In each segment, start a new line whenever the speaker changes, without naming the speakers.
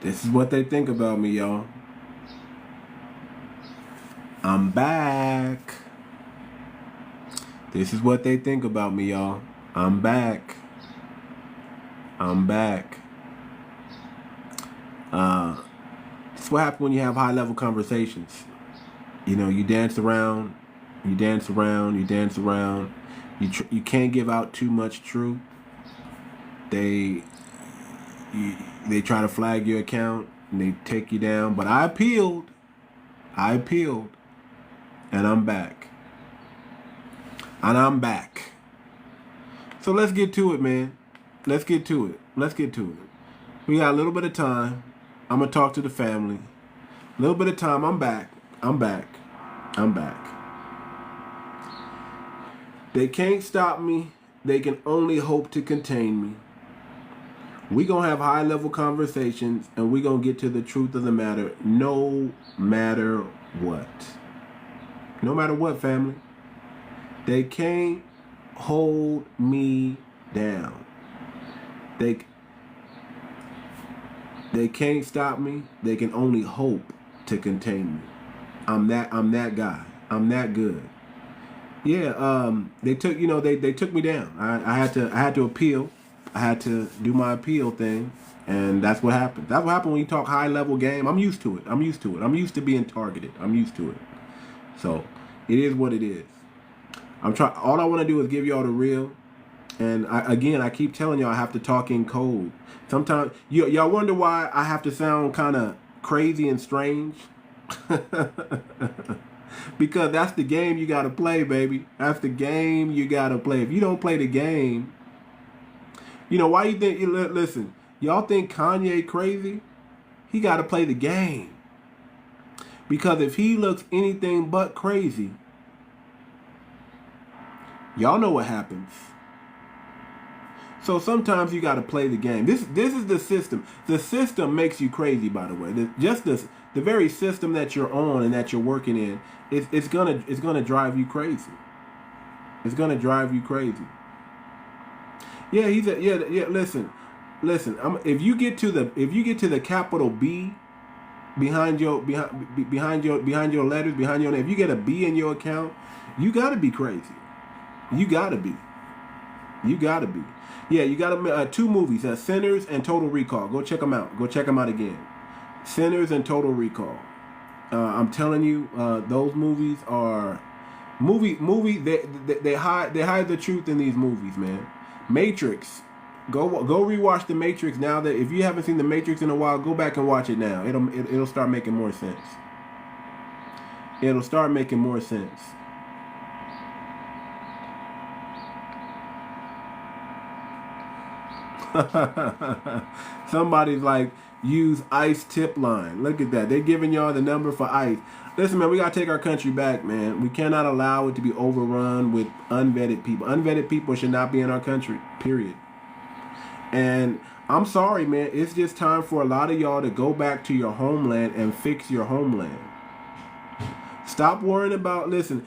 This is what they think about me, y'all. I'm back. This is what they think about me, y'all. I'm back. I'm back. This is what happens when you have high-level conversations. You know, you dance around, you dance around, you dance around. You can't give out too much truth. They try to flag your account and they take you down. But I appealed, and I'm back. And I'm back. So let's get to it, man. Let's get to it. We got a little bit of time. I'm gonna talk to the family. A little bit of time. I'm back. They can't stop me. They can only hope to contain me. We gonna have high-level conversations, and we gonna get to the truth of the matter, no matter what. No matter what, family. They can't hold me down. They can't stop me. They can only hope to contain me. I'm that guy. I'm that good. Yeah, they took me down. I had to appeal. I had to do my appeal thing, and that's what happened. That's what happened when you talk high level game. I'm used to it. I'm used to being targeted. I'm used to it. So it is what it is. All I want to do is give y'all the real. And I keep telling y'all I have to talk in code. Sometimes y'all wonder why I have to sound kind of crazy and strange. Because that's the game you got to play, baby. That's the game you got to play. If you don't play the game, why you think, listen, y'all think Kanye crazy? He got to play the game. Because if he looks anything but crazy, y'all know what happens. So sometimes you got to play the game. This is the system. The system makes you crazy, by the way. The very system that you're on and that you're working in, it's gonna drive you crazy. It's gonna drive you crazy. Yeah, Listen. If you get to the capital B behind your letters, behind your name, if you get a B in your account, you gotta be crazy. You gotta be. Yeah, you got two movies, Sinners and Total Recall. Go check them out. Go check them out again. Sinners and Total Recall. I'm telling you, those movies are they hide the truth in these movies, man. Matrix. Go rewatch The Matrix now. That if you haven't seen The Matrix in a while, go back and watch it now. It'll start making more sense. It'll start making more sense. Somebody's like, use ICE tip line. Look at that. They're giving y'all the number for ICE. Listen, man, we got to take our country back, man. We cannot allow it to be overrun with unvetted people. Unvetted people should not be in our country, period. And I'm sorry, man. It's just time for a lot of y'all to go back to your homeland and fix your homeland. Stop worrying about, listen,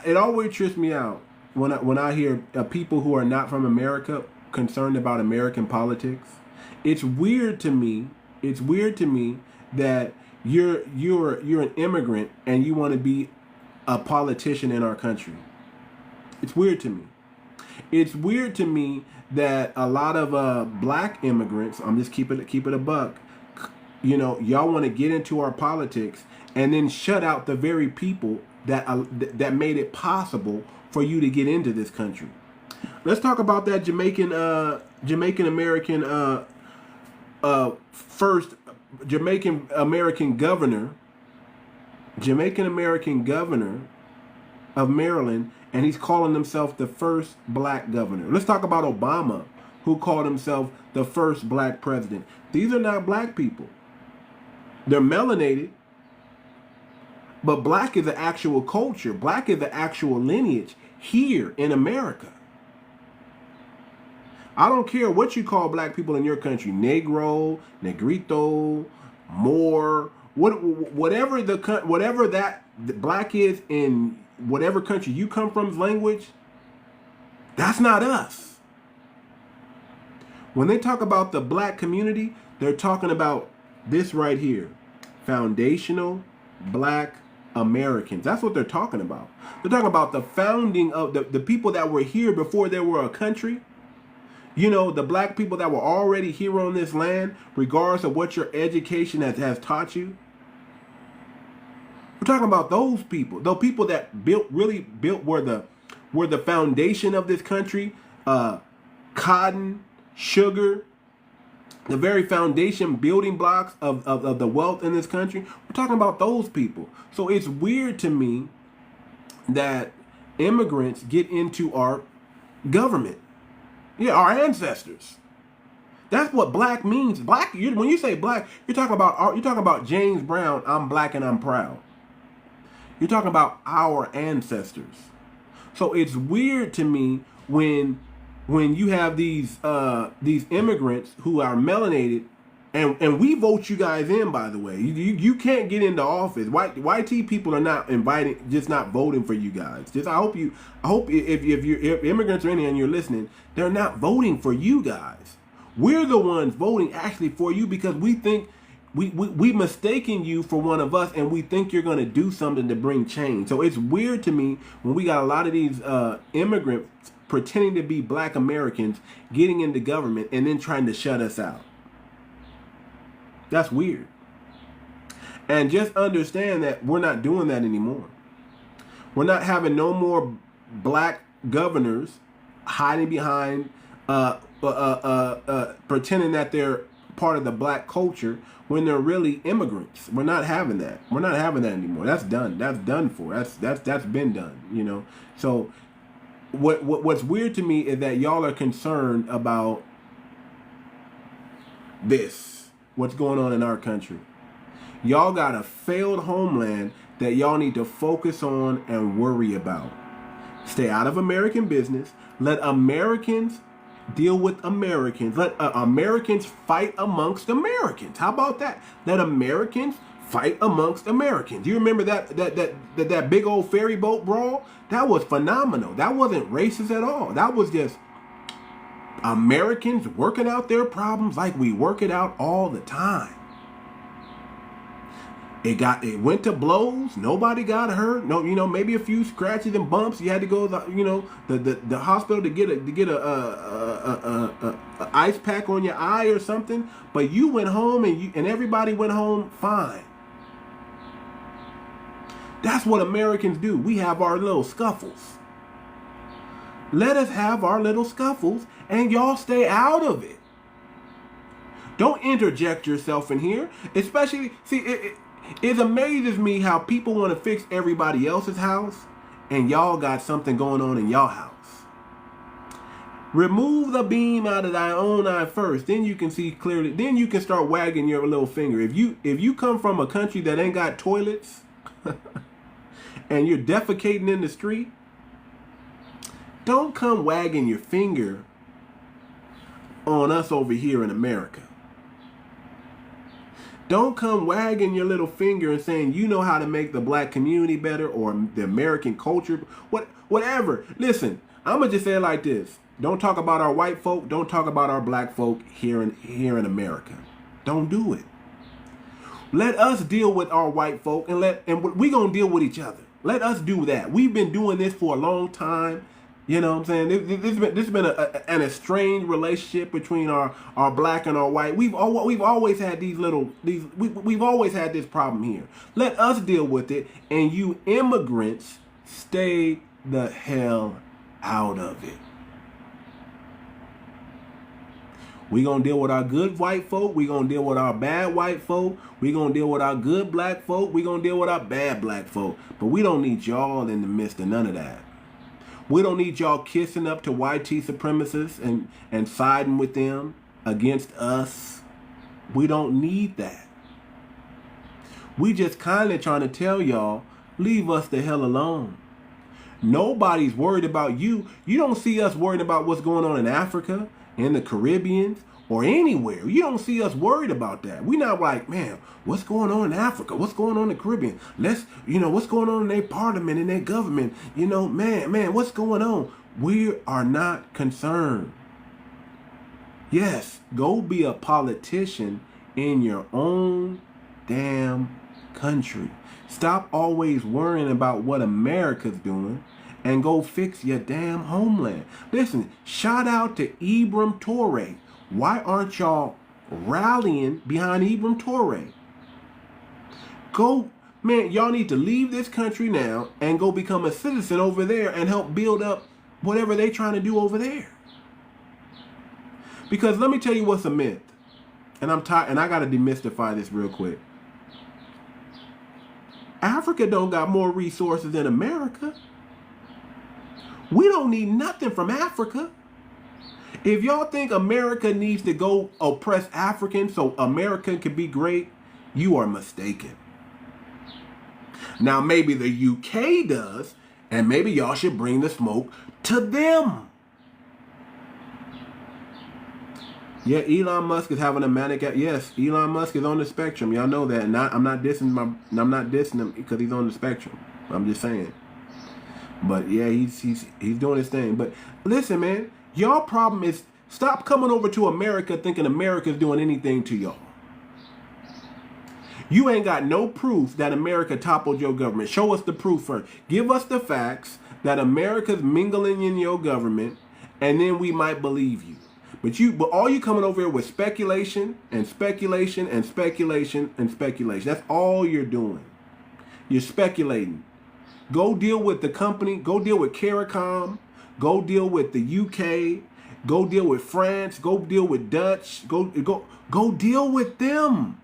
it always trips me out when I hear people who are not from America concerned about American politics. It's weird to me that you're an immigrant and you want to be a politician in our country. It's weird to me. It's weird to me that a lot of black immigrants, I'm just keep it a buck, y'all want to get into our politics and then shut out the very people that made it possible for you to get into this country. Let's talk about that Jamaican American first Jamaican American governor of Maryland, and he's calling himself the first black governor. Let's talk about Obama, who called himself the first black president. These are not black people. They're melanated, but black is the actual culture. Black is the actual lineage here in America. I don't care what you call black people in your country, Negro, Negrito, Moor, whatever that black is in whatever country you come from's language, that's not us. When they talk about the black community, they're talking about this right here. Foundational Black Americans. That's what they're talking about. They're talking about the founding of the people that were here before there were a country. You know, the black people that were already here on this land, regardless of what your education has taught you. We're talking about those people. The people that really built were the foundation of this country. Cotton, sugar, the very foundation building blocks of the wealth in this country. We're talking about those people. So it's weird to me that immigrants get into our government. Yeah, our ancestors. That's what black means. Black. When you say black, you're talking about James Brown. I'm black and I'm proud. You're talking about our ancestors. So it's weird to me when you have these immigrants who are melanated, and we vote you guys in. By the way, you can't get into office. YT people are not just not voting for you guys. I hope if immigrants are in here and you're listening, they're not voting for you guys. We're the ones voting actually for you because we think we mistaken you for one of us, and we think you're going to do something to bring change. So it's weird to me when we got a lot of these immigrants pretending to be black Americans getting into government and then trying to shut us out. That's weird. And just understand that we're not doing that anymore. We're not having no more black governors hiding behind pretending that they're part of the black culture when they're really immigrants. We're not having that. We're not having that anymore. That's done. That's done for. That's been done, you know. So what's weird to me is that y'all are concerned about this, what's going on in our country. Y'all got a failed homeland that y'all need to focus on and worry about. Stay out of American business. Let Americans deal with Americans. Let Americans fight amongst Americans. How about that? Let Americans fight amongst Americans. You remember that big old ferry boat brawl? That was phenomenal. That wasn't racist at all. That was just Americans working out their problems like we work it out all the time. It went to blows. Nobody got hurt. No, you know, maybe a few scratches and bumps. You had to go, the hospital to get a ice pack on your eye or something. But you went home and everybody went home fine. That's what Americans do. We have our little scuffles. Let us have our little scuffles, and y'all stay out of it. Don't interject yourself in here, especially It amazes me how people want to fix everybody else's house and y'all got something going on in y'all house. Remove the beam out of thy own eye first, then you can see clearly. Then you can start wagging your little finger. If you come from a country that ain't got toilets and you're defecating in the street, don't come wagging your finger on us over here in America. Don't come wagging your little finger and saying you know how to make the black community better or the American culture, whatever. Listen, I'm gonna just say it like this: don't talk about our white folk. Don't talk about our black folk here in America. Don't do it. Let us deal with our white folk and we gonna deal with each other. Let us do that. We've been doing this for a long time. You know what I'm saying? This has been an estranged relationship between our black and our white. We've always had we've always had this problem here. Let us deal with it, and you immigrants stay the hell out of it. We gonna deal with our good white folk. We gonna deal with our bad white folk. We gonna deal with our good black folk. We gonna deal with our bad black folk. But we don't need y'all in the midst of none of that. We don't need y'all kissing up to YT supremacists and siding with them against us. We don't need that. We just kind of trying to tell y'all, leave us the hell alone. Nobody's worried about you. You don't see us worried about what's going on in Africa, in the Caribbean, or anywhere. You don't see us worried about that. We're not like, man, what's going on in Africa? What's going on in the Caribbean? What's going on in their parliament, in their government? Man, what's going on? We are not concerned. Yes, go be a politician in your own damn country. Stop always worrying about what America's doing and go fix your damn homeland. Listen, shout out to 𝗔𝗶𝗴𝗵𝘁𝘀𝗀𝗶cie. Why aren't y'all rallying behind 𝗔𝗶𝗴𝗵𝘁𝘀𝗴𝗁? Go, man, y'all need to leave this country now and go become a citizen over there and help build up whatever they're trying to do over there. Because let me tell you what's a myth. And I'm tired, and I got to demystify this real quick. Africa don't got more resources than America. We don't need nothing from Africa. If y'all think America needs to go oppress Africans so America can be great, you are mistaken. Now, maybe the UK does, and maybe y'all should bring the smoke to them. Yeah, Elon Musk is having a manic. Yes, Elon Musk is on the spectrum. Y'all know that. And I'm not dissing him because he's on the spectrum. I'm just saying. But yeah, he's doing his thing. But listen, man, y'all problem is stop coming over to America thinking America's doing anything to y'all. You ain't got no proof that America toppled your government. Show us the proof first. Give us the facts that America's mingling in your government, and then we might believe you. But all you coming over here with speculation and speculation and speculation and speculation. That's all you're doing. You're speculating. Go deal with the company. Go deal with CARICOM. Go deal with the UK. Go deal with France. Go deal with Dutch. Go deal with them.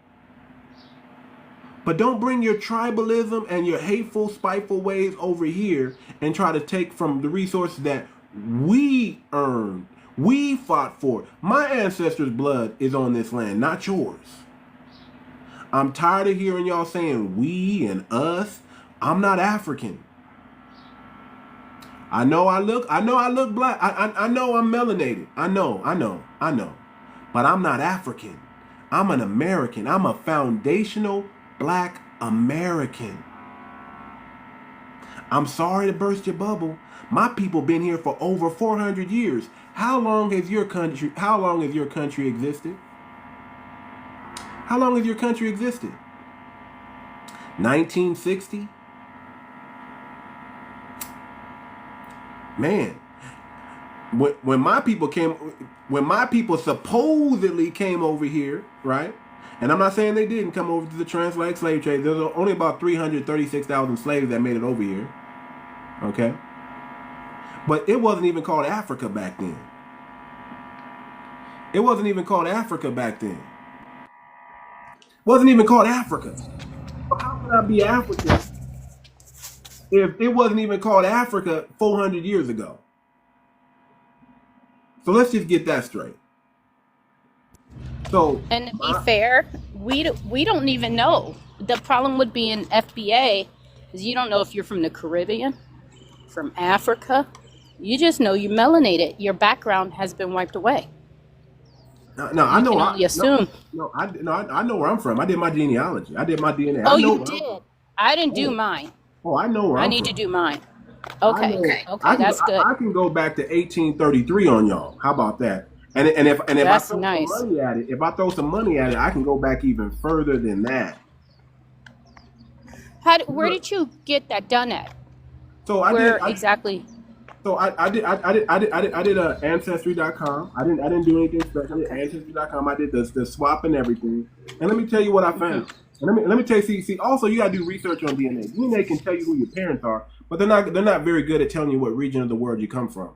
But don't bring your tribalism and your hateful, spiteful ways over here and try to take from the resources that we earned. We fought for. My ancestors' blood is on this land, not yours. I'm tired of hearing y'all saying we and us. I'm not African. I know I look black. I know I'm melanated. I know. But I'm not African. I'm an American. I'm a foundational Black American. I'm sorry to burst your bubble. My people been here for over 400 years. How long has your country existed? How long has your country existed? 1960? Man, when my people supposedly came over here, right? And I'm not saying they didn't come over to the trans-Atlantic slave trade. There's only about 336,000 slaves that made it over here. Okay? But it wasn't even called Africa back then. It wasn't even called Africa back then. Wasn't even called Africa. But how could I be African if it wasn't even called Africa 400 years ago? So let's just get that straight. So,
and to be fair, we don't even know. The problem with being FBA is you don't know if you're from the Caribbean, from Africa. You just know you're melanated. Your background has been wiped away.
No, I know.
I assume.
I know where I'm from. I did my genealogy. I did my DNA.
Oh, you did? I didn't do mine.
Oh, I know where
I
I'm
need
from.
to do mine. Okay, that's good.
I can go back to 1833 on y'all. How about that? And if
that's
I throw
nice.
some money at it, if I throw some money at it, I can go back even further than that.
Where did you get that done at?
So
exactly?
So I did ancestry.com. I didn't do anything special. I did ancestry.com. I did the swap and everything. And let me tell you what I found. And let me tell you. See, also you gotta do research on DNA. DNA can tell you who your parents are, but they're not very good at telling you what region of the world you come from.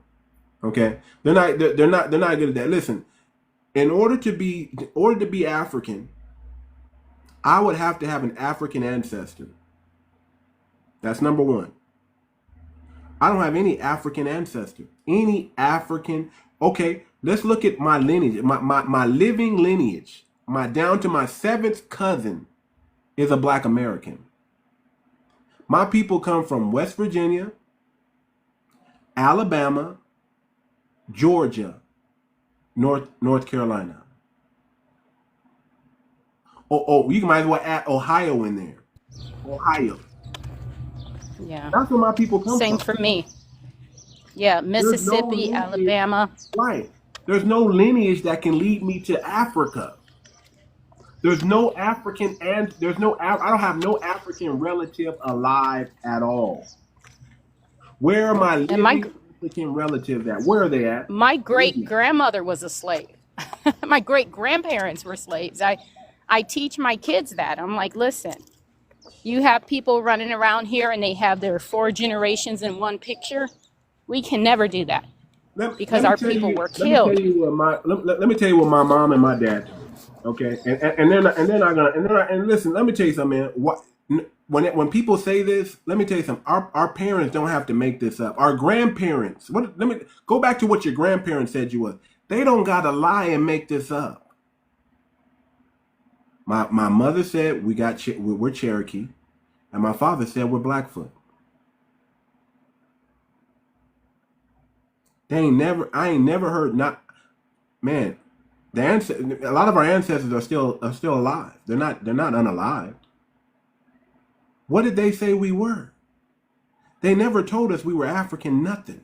Okay, they're not good at that. Listen, in order to be African, I would have to have an African ancestor. That's number one. I don't have any African ancestor. Any African. Okay, let's look at my lineage, my living lineage. Down to my 7th cousin is a Black American. My people come from West Virginia, Alabama, Georgia, North Carolina. Oh, you might as well add Ohio in there. Ohio.
Yeah.
That's where my people come from.
Same for me. Yeah, Mississippi, Alabama.
Right. There's no lineage that can lead me to Africa. There's no African, and there's no, I don't have no African relative alive at all. Where are my
And my
living African relatives at? Where are they at?
my great grandmother was a slave. My great grandparents were slaves. I teach my kids that. I'm like, listen, you have people running around here and they have their 4 generations in one picture. We can never do that because our people were killed.
Let me tell you what my mom and my dad told me. Okay, and they're not gonna and listen. Let me tell you something, man. When people say this, let me tell you something. Our parents don't have to make this up. Our grandparents. Let me go back to what your grandparents said you was. They don't gotta lie and make this up. My mother said we're Cherokee, and my father said we're Blackfoot. I ain't never heard man. A lot of our ancestors are still alive. They're not unalived. What did they say we were? They never told us we were African nothing.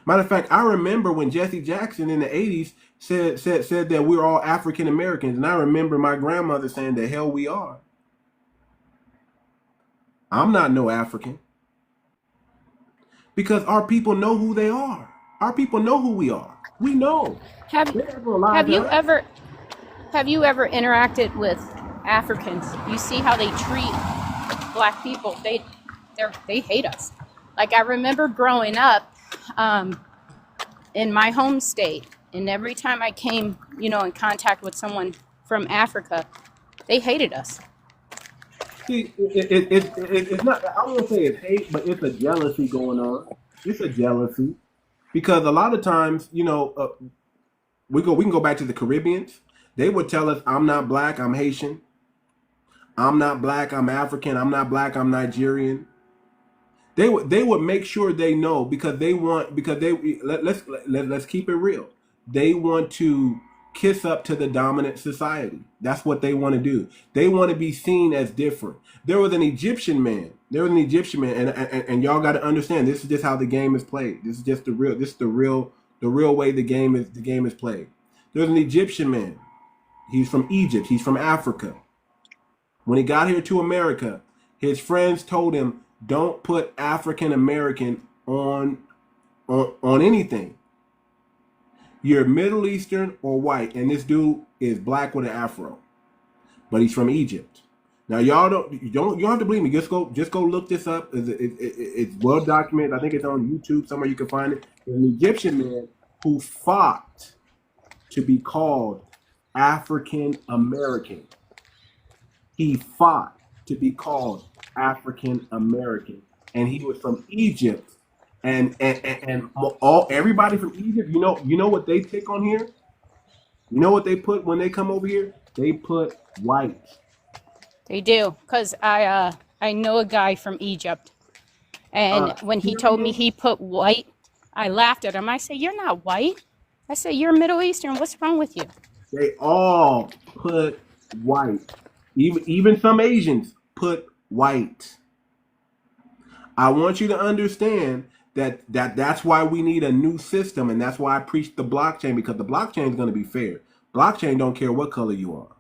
Matter of fact, I remember when Jesse Jackson in the 80s said that we're all African Americans, and I remember my grandmother saying the hell we are. I'm not no African. Because our people know who they are. Our people know who we are. We know.
Have you ever interacted with Africans? You see how they treat Black people. They hate us. Like, I remember growing up in my home state, and every time I came, in contact with someone from Africa, they hated us.
See, it's not. I won't say it's hate, but it's a jealousy going on. It's a jealousy because a lot of times, we can go back to the Caribbeans. They would tell us, "I'm not Black, I'm Haitian. I'm not Black, I'm African. I'm not Black, I'm Nigerian." They would make sure they know because let's keep it real. They want to kiss up to the dominant society. That's what they want to do. They want to be seen as different. There was an Egyptian man, and y'all got to understand, this is just how the game is played. This is just the real way the game is played. There's an Egyptian man. He's from Egypt. He's from Africa. When he got here to America, his friends told him, don't put African American on anything. You're Middle Eastern or white, and this dude is Black with an afro, but he's from Egypt. Now, y'all you don't have to believe me. Just go look this up. It's well documented. I think it's on YouTube somewhere. You can find it. There's an Egyptian man who fought to be called African American. He fought to be called African American, and he was from Egypt. And everybody from Egypt, you know what they pick on here? You know what they put when they come over here? They put white.
They do, because I know a guy from Egypt, and when he told me he put white, I laughed at him. I said, "You're not white." I said, "You're Middle Eastern. What's wrong with you?"
They all put white. Even some Asians put white. I want you to understand that's why we need a new system, and that's why I preach the blockchain, because the blockchain is going to be fair. Blockchain don't care what color you are.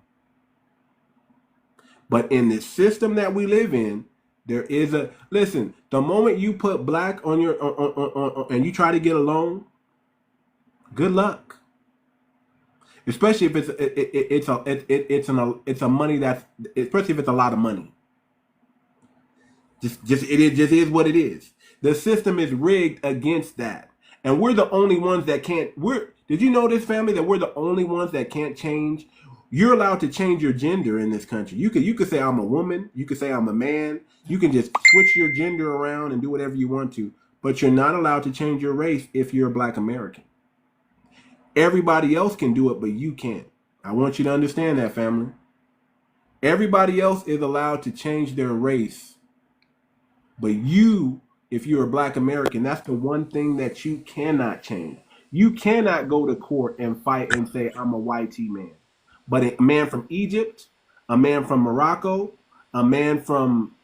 But in the system that we live in, there is listen, the moment you put Black on your and you try to get a loan, good luck. Especially if it's a money that's, especially if it's a lot of money. It just is what it is. The system is rigged against that. And we're the only ones that can't. Did you know this, family, that we're the only ones that can't change? You're allowed to change your gender in this country. You could say I'm a woman. You could say I'm a man. You can just switch your gender around and do whatever you want to. But you're not allowed to change your race if you're a Black American. Everybody else can do it, but you can't. I want you to understand that, family. Everybody else is allowed to change their race. But you, if you're a Black American, that's the one thing that you cannot change. You cannot go to court and fight and say, I'm a YT man. But a man from Egypt, a man from Morocco, a man from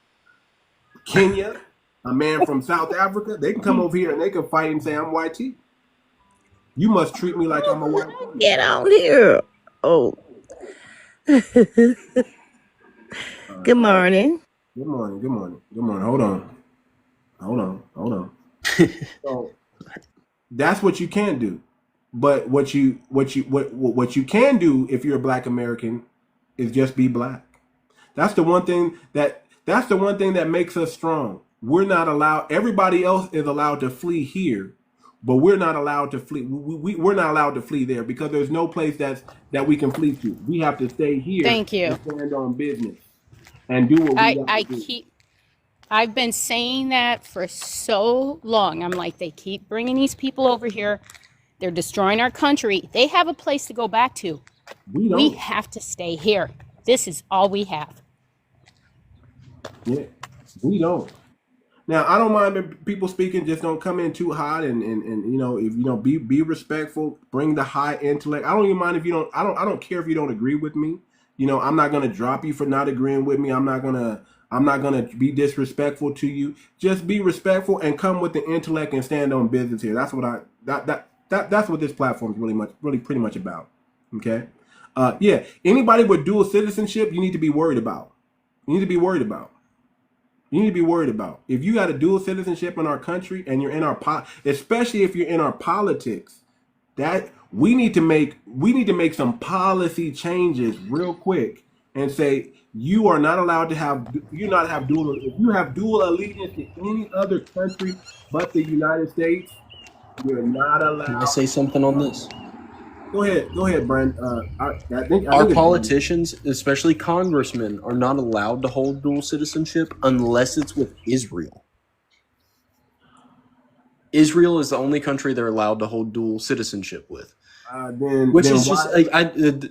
Kenya, a man from South Africa, they can come over here and they can fight and say, I'm YT. You must treat me like I'm a YT.
Get on here. Oh, Good morning.
Good morning. Good morning. Good morning. Hold on. So that's what you can do. But what you can do if you're a Black American is just be Black. That's the one thing that makes us strong. We're not allowed. Everybody else is allowed to flee here, but we're not allowed to flee. We're not allowed to flee there because there's no place that we can flee to. We have to stay here
Thank you.
and stand on business and do what we got to do.
I've been saying that for so long. I'm like, they keep bringing these people over here. They're destroying our country. They have a place to go back to. We have to stay here. This is all we have.
Yeah, we don't. Now I don't mind people speaking. Just don't come in too hot, and if be respectful. Bring the high intellect. I don't even mind if you don't. I don't care if you don't agree with me. I'm not gonna drop you for not agreeing with me. I'm not gonna be disrespectful to you. Just be respectful and come with the intellect and stand on business here. That's what that's what this platform is really pretty much about. Okay. Yeah. Anybody with dual citizenship, you need to be worried about. You need to be worried about. You need to be worried about. If you got a dual citizenship in our country and you're in especially if you're in our politics, that we need to make some policy changes real quick and say you are not allowed to have dual. If you have dual allegiance to any other country but the United States, you're not allowed.
Can I say something on this?
Go ahead, Brian. I think
our politicians, especially congressmen, are not allowed to hold dual citizenship unless it's with Israel. Israel is the only country they're allowed to hold dual citizenship with.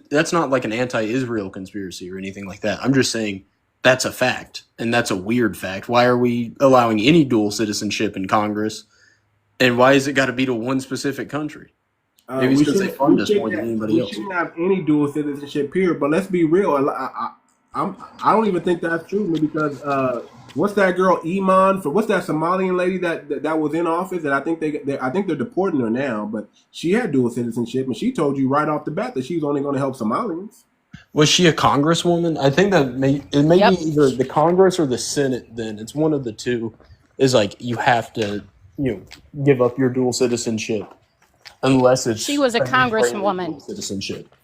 That's not like an anti-Israel conspiracy or anything like that. I'm just saying that's a fact, and that's a weird fact. Why are we allowing any dual citizenship in Congress, and why has it got to be to one specific country? Maybe it's because they fund us more than anybody else.
We shouldn't have any dual citizenship here, but let's be real. I don't even think that's true because what's that girl what's that Somalian lady that was in office? And I think they're deporting her now, but she had dual citizenship, and she told you right off the bat that she's only going to help Somalians.
Was she a congresswoman? I think that it may be either the Congress or the Senate. Then it's one of the two. Is like you have to give up your dual citizenship. Unless it's
she was a congresswoman.
Citizenship.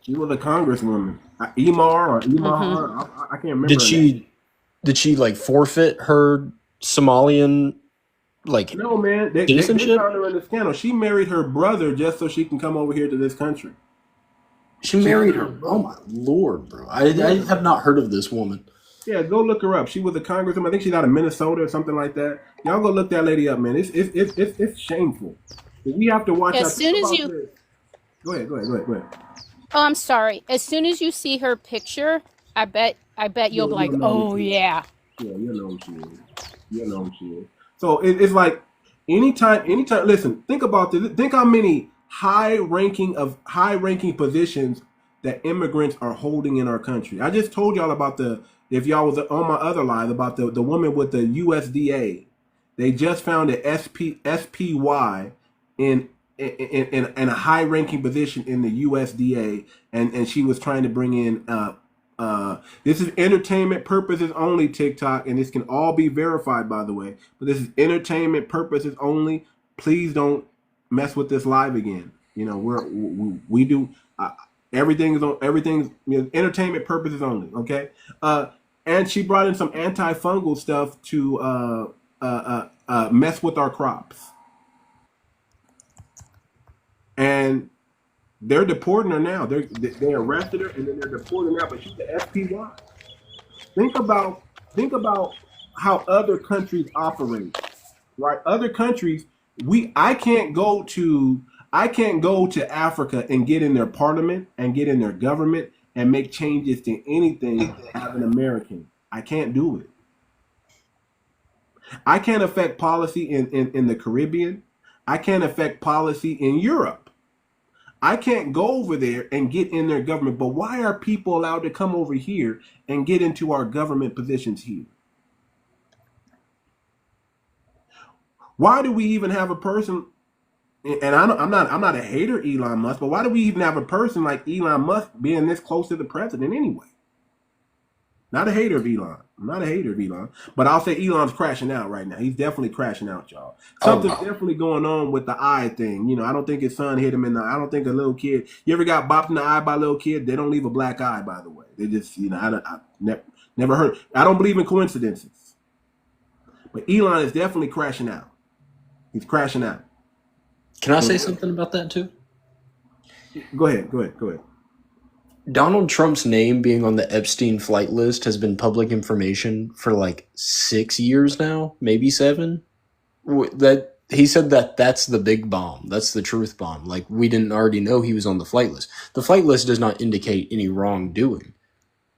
She was a congresswoman. Emar. I can't remember.
Did she like forfeit her Somalian
No, man. They found her in the scandal. She married her brother just so she can come over here to this country.
She married her. Oh my lord, bro! I have not heard of this woman.
Yeah, go look her up. She was a congresswoman. I think she's out of Minnesota or something like that. Y'all go look that lady up, man. It's shameful. We have to watch.
As soon as you
go ahead.
Oh, I'm sorry. As soon as you see her picture, I bet you'll be like, oh yeah.
Yeah, you know who she is. So it's like anytime. Listen, think about this. Think how many high-ranking positions that immigrants are holding in our country. I just told y'all about if y'all was on my other live about the woman with the USDA. They just found an SPY in a high-ranking position in the USDA, and she was trying to bring in this is entertainment purposes only, TikTok, and this can all be verified, by the way, but this is entertainment purposes only. Please don't mess with this live again. We do everything's entertainment purposes only, okay? And she brought in some antifungal stuff to mess with our crops. And they're deporting her now. They arrested her and then they're deporting her now. But she's the SPY. Think about how other countries operate, right? Other countries, I can't go to Africa and get in their parliament and get in their government and make changes to anything as an American. I can't do it. I can't affect policy in the Caribbean. I can't affect policy in Europe. I can't go over there and get in their government. But why are people allowed to come over here and get into our government positions here? Why do we even have a person and I'm not a hater of Elon Musk, but why do we even have a person like Elon Musk being this close to the president anyway? Not a hater of Elon. I'm not a hater of Elon, but I'll say Elon's crashing out right now. He's definitely crashing out, y'all. Something's definitely going on with the eye thing. You know, I don't think his son hit him in the. I don't think a little kid. You ever got bopped in the eye by a little kid? They don't leave a black eye, by the way. They just, you know, I never heard. I don't believe in coincidences. But Elon is definitely crashing out. He's crashing out.
Can I say something about that too?
Go ahead.
Donald Trump's name being on the Epstein flight list has been public information for like 6 years now, maybe 7. That he said that's the big bomb. That's the truth bomb. Like, we didn't already know he was on the flight list. The flight list does not indicate any wrongdoing.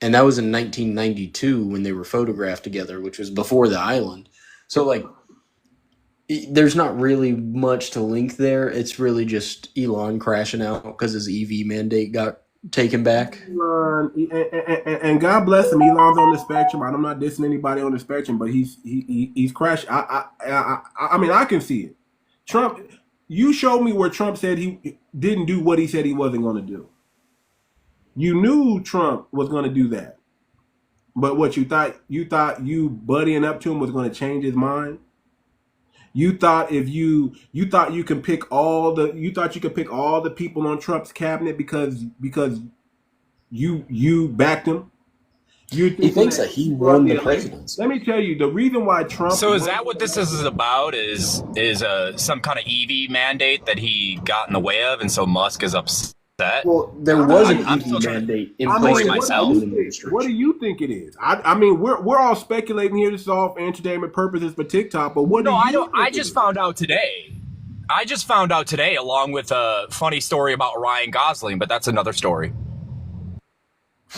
And that was in 1992 when they were photographed together, which was before the island. So, like, there's not really much to link there. It's really just Elon crashing out because his EV mandate got taken back.
Elon, and God bless him. Elon's on the spectrum. I'm not dissing anybody on the spectrum, but he's crashed. I mean, I can see it. Trump, you showed me where Trump said he didn't do what he said he wasn't going to do. You knew Trump was going to do that, but what you thought you buddying up to him was going to change his mind. You thought you could pick all the people on Trump's cabinet because you backed him. He
thinks that he won the presidency.
Let me tell you the reason why Trump.
So is that what this is about? Is some kind of EV mandate that he got in the way of, and so Musk is upset?
Well, there was an EV mandate in place myself.
What do you think it is? I mean, we're all speculating here. This is all for entertainment purposes for TikTok. But what? No,
I don't. I just found out today. Along with a funny story about Ryan Gosling, but that's another story.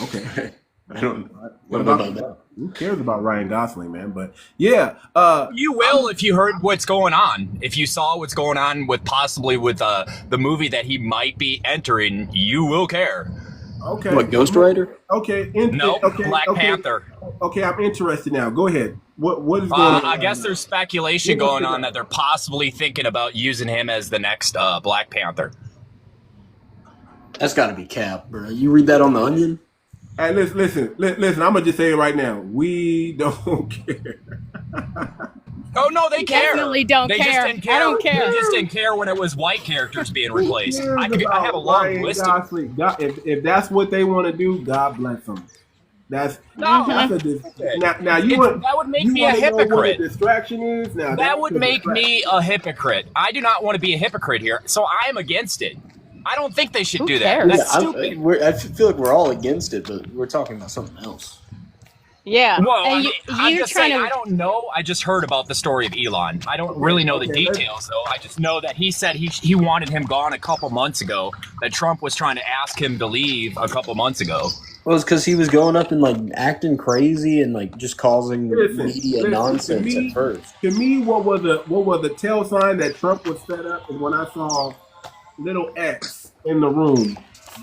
Okay.
I don't know.
What about that? Who cares about Ryan Gosling, man? But yeah,
you will if you heard what's going on. If you saw what's going on with the movie that he might be entering, you will care.
Okay.
What, Ghost Rider?
Okay.
Black Panther.
Okay, I'm interested now. Go ahead. What is going on?
I guess there's speculation going on that they're possibly thinking about using him as the next Black Panther.
That's got to be cap, bro. You read that on The Onion?
Hey, listen. I'm gonna just say it right now. We don't care.
Oh no, they care.
Definitely don't care.
Just didn't care.
I don't care.
They just didn't care when it was white characters being replaced. I have a long list.
If that's what they want to do, God bless them. Now
that would make me a hypocrite.
Know what a distraction is? Now
that would make me a hypocrite. I do not want to be a hypocrite here, so I am against it. I don't think they should do that. That's stupid.
I feel like we're all against it, but we're talking about something else.
Yeah.
Well,
and
I'm just saying, I don't know. I just heard about the story of Elon. I don't really know the details, though. I just know that he said he wanted him gone a couple months ago, that Trump was trying to ask him to leave a couple months ago.
Well, it's because he was going up and, like, acting crazy and, like, just causing media nonsense at first.
To me, what was the tell sign that Trump was set up is when I saw little X in the room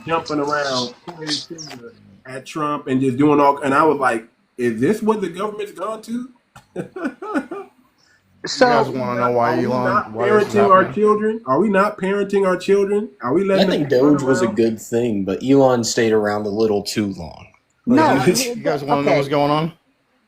jumping around pointing his finger at Trump and just doing all, and I was like, is this what the government's gone to?
So, you guys want to know why Elon?
Parenting our children? Are we not parenting our children? Are we letting?
I think Doge was a good thing, but Elon stayed around a little too long.
No, you guys want to know what's going on?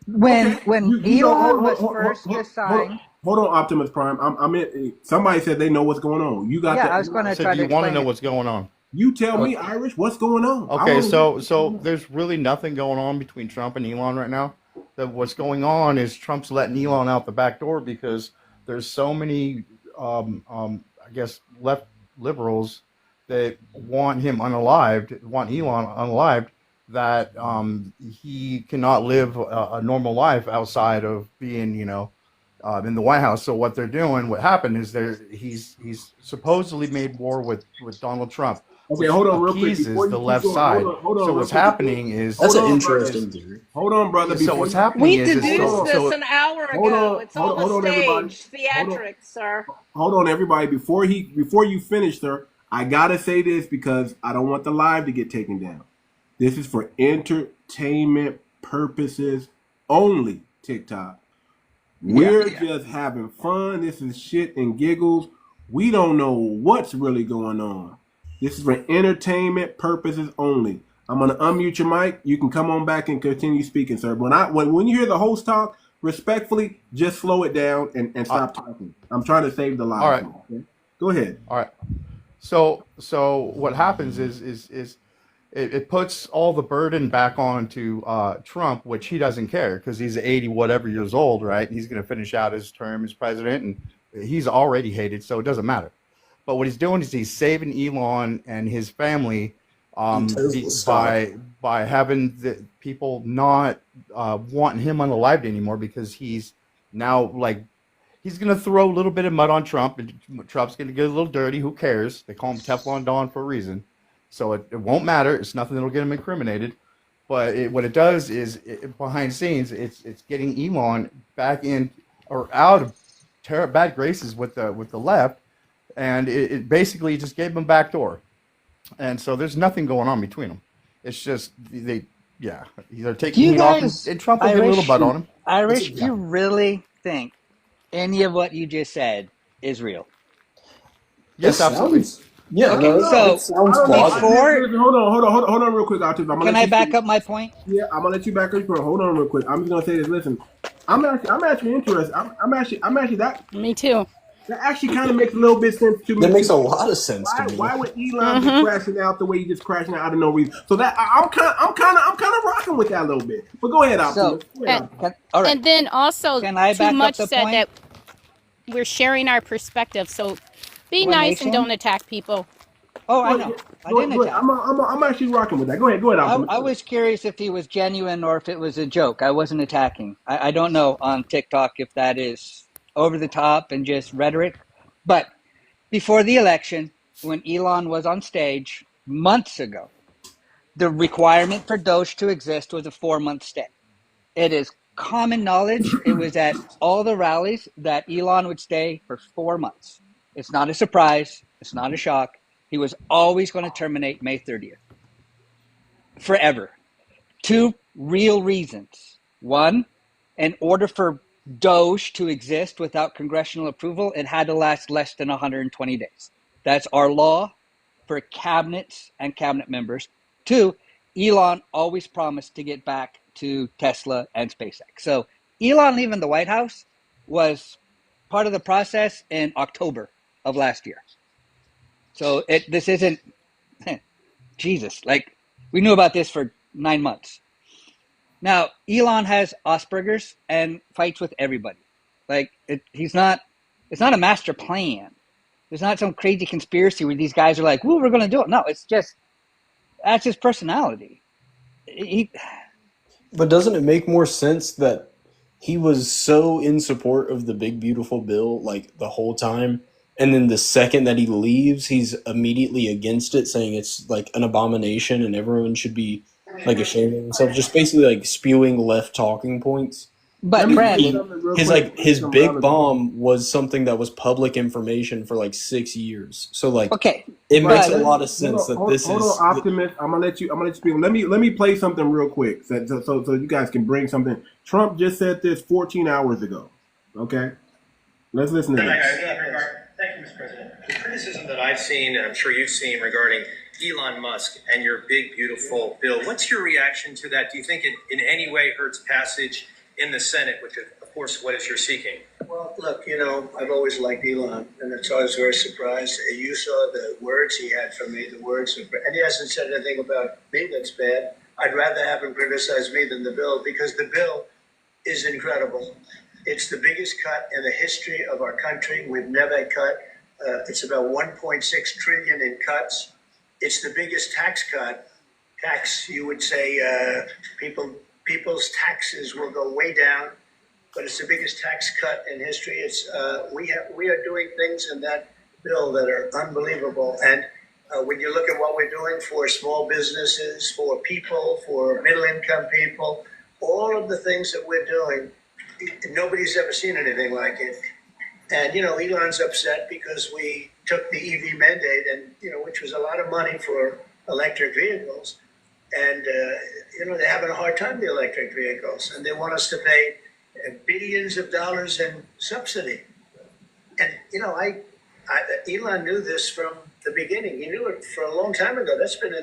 When Elon was first assigned.
Hold on, Optimus Prime. I'm in. Somebody said they know what's going on. You got that?
I was going to try to.
You want to know what's going on?
You tell me, Irish. What's going on?
Okay, so there's really nothing going on between Trump and Elon right now. What's going on is Trump's letting Elon out the back door because there's so many, I guess, left liberals that want him unalived, want Elon unalived, that he cannot live a normal life outside of being, in the White House. So what they're doing, what happened is he's supposedly made war with Donald Trump.
Okay, hold on real quick.
The left side. So what's happening is
that's an interesting theory.
Hold on, brother.
So what's happening
is we deduced this an hour ago. It's all the stage theatrics, sir.
Hold on, everybody. Before you finish, sir, I gotta say this because I don't want the live to get taken down. This is for entertainment purposes only. TikTok. We're just having fun. This is shit and giggles. We don't know what's really going on. This is for entertainment purposes only. I'm gonna unmute your mic. You can come on back and continue speaking, sir. When you hear the host talk, respectfully, just slow it down and stop talking. I'm trying to save the live.
All right.
Okay? Go ahead.
All right. So what happens is it puts all the burden back onto Trump, which he doesn't care because he's 80 whatever years old, right? He's going to finish out his term as president, and he's already hated, so it doesn't matter. But what he's doing is he's saving Elon and his family by having the people not wanting him unalived anymore, because he's now like, he's going to throw a little bit of mud on Trump, and Trump's going to get a little dirty. Who cares? They call him Teflon Don for a reason. So it won't matter. It's nothing that'll get him incriminated. But what it does is, behind scenes, it's getting Elon back in or out of bad graces with the left, and it basically just gave him back door. And so there's nothing going on between them. It's just they're taking
You
heat off,
guys,
and Trump will get a little butt on him.
Irish,
Yeah.
you really think any of what you just said is real?
Yes, absolutely.
Yeah,
Okay,
no,
so
it sounds
before-
plausible.
Hold on real quick, Autism.
Can I back up my point?
Yeah, I'm gonna let you back up. Hold on real quick. I'm just gonna say this. Listen, I'm actually interested. I'm actually that
Me too.
actually kind of makes a little bit sense to me.
That makes a lot of sense to me.
Why would Elon be crashing out the way he just crashing out of no reason? So that I'm kind of rocking with that a little bit. But go ahead, Optimus.
All right.
And then also,
Can I
Too
back up
Much
the
said
point?
that we're sharing our perspective. So be
One
nice
nation?
and don't attack people.
Oh, I know. I didn't
Go ahead.
attack.
I'm actually rocking with that. Go ahead, Optimus.
I was curious if he was genuine or if it was a joke. I wasn't attacking. I don't know on TikTok if that is over the top and just rhetoric. But before the election, when Elon was on stage months ago, the requirement for Doge to exist was a 4-month stay. It is common knowledge. It was at all the rallies that Elon would stay for 4 months. It's not a surprise. It's not a shock. He was always going to terminate May 30th. Forever. 2 real reasons. One, in order for Doge to exist without congressional approval, it had to last less than 120 days. That's our law for cabinets and cabinet members. 2, Elon always promised to get back to Tesla and SpaceX. So Elon leaving the White House was part of the process in October of last year. So this isn't, Jesus, like we knew about this for 9 months. Now, Elon has Asperger's and fights with everybody. Like it's not a master plan. There's not some crazy conspiracy where these guys are like, "Well, we're going to do it." No, it's just that's his personality.
But doesn't it make more sense that he was so in support of the big beautiful bill like the whole time, and then the second that he leaves, he's immediately against it, saying it's like an abomination and everyone should be like ashamed of themselves, just basically like spewing left talking points.
But Brandon,
his big bomb was something that was public information for like 6 years. So like,
okay,
it makes a lot of sense that this
hold
is.
on, Optimus. I'm gonna let you speak. Let me play something real quick, so you guys can bring something. Trump just said this 14 hours ago. Okay, let's listen to this.
Thank you, Mr. President. The criticism that I've seen, and I'm sure you've seen, regarding Elon Musk and your big beautiful bill. What's your reaction to that? Do you think it in any way hurts passage in the Senate, which of course what is you're seeking?
Well, look, I've always liked Elon, and that's why I was very surprised. You saw the words he had for me, and he hasn't said anything about me that's bad. I'd rather have him criticize me than the bill, because the bill is incredible. It's the biggest cut in the history of our country. We've never cut. It's about 1.6 trillion in cuts. It's the biggest tax cut. You would say, people's taxes will go way down, but it's the biggest tax cut in history. It's we are doing things in that bill that are unbelievable. And when you look at what we're doing for small businesses, for people, for middle-income people, all of the things that we're doing, nobody's ever seen anything like it. And Elon's upset because we took the EV mandate, and which was a lot of money for electric vehicles. And, they're having a hard time, the electric vehicles, and they want us to pay billions of dollars in subsidy. And, Elon knew this from the beginning. He knew it for a long time ago. That's been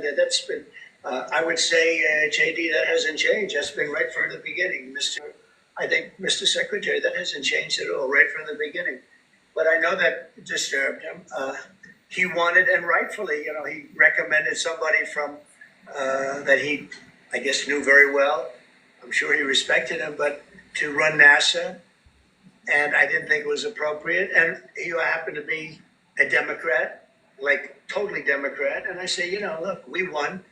I would say, JD, that hasn't changed. That's been right from the beginning, I think, Mr. Secretary, that hasn't changed at all, right from the beginning. But I know that disturbed him. He wanted, and rightfully, he recommended somebody from that he, I guess, knew very well. I'm sure he respected him, but to run NASA, and I didn't think it was appropriate. And he happened to be a Democrat, like totally Democrat. And I say, look, we won.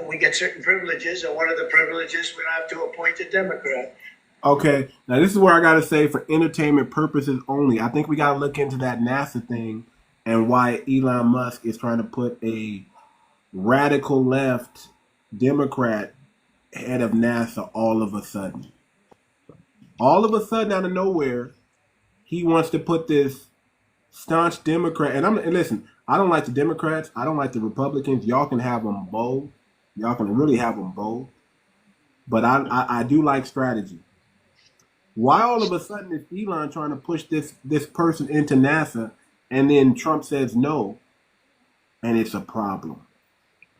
We get certain privileges, and one of the privileges, we don't have to appoint a Democrat.
Okay, now this is where I got to say, for entertainment purposes only, I think we got to look into that NASA thing and why Elon Musk is trying to put a radical left Democrat head of NASA all of a sudden. All of a sudden, out of nowhere, he wants to put this staunch Democrat. And listen, I don't like the Democrats. I don't like the Republicans. Y'all can have them both. Y'all can really have them both. But I do like strategy. Why all of a sudden is Elon trying to push this person into NASA, and then Trump says no, and it's a problem?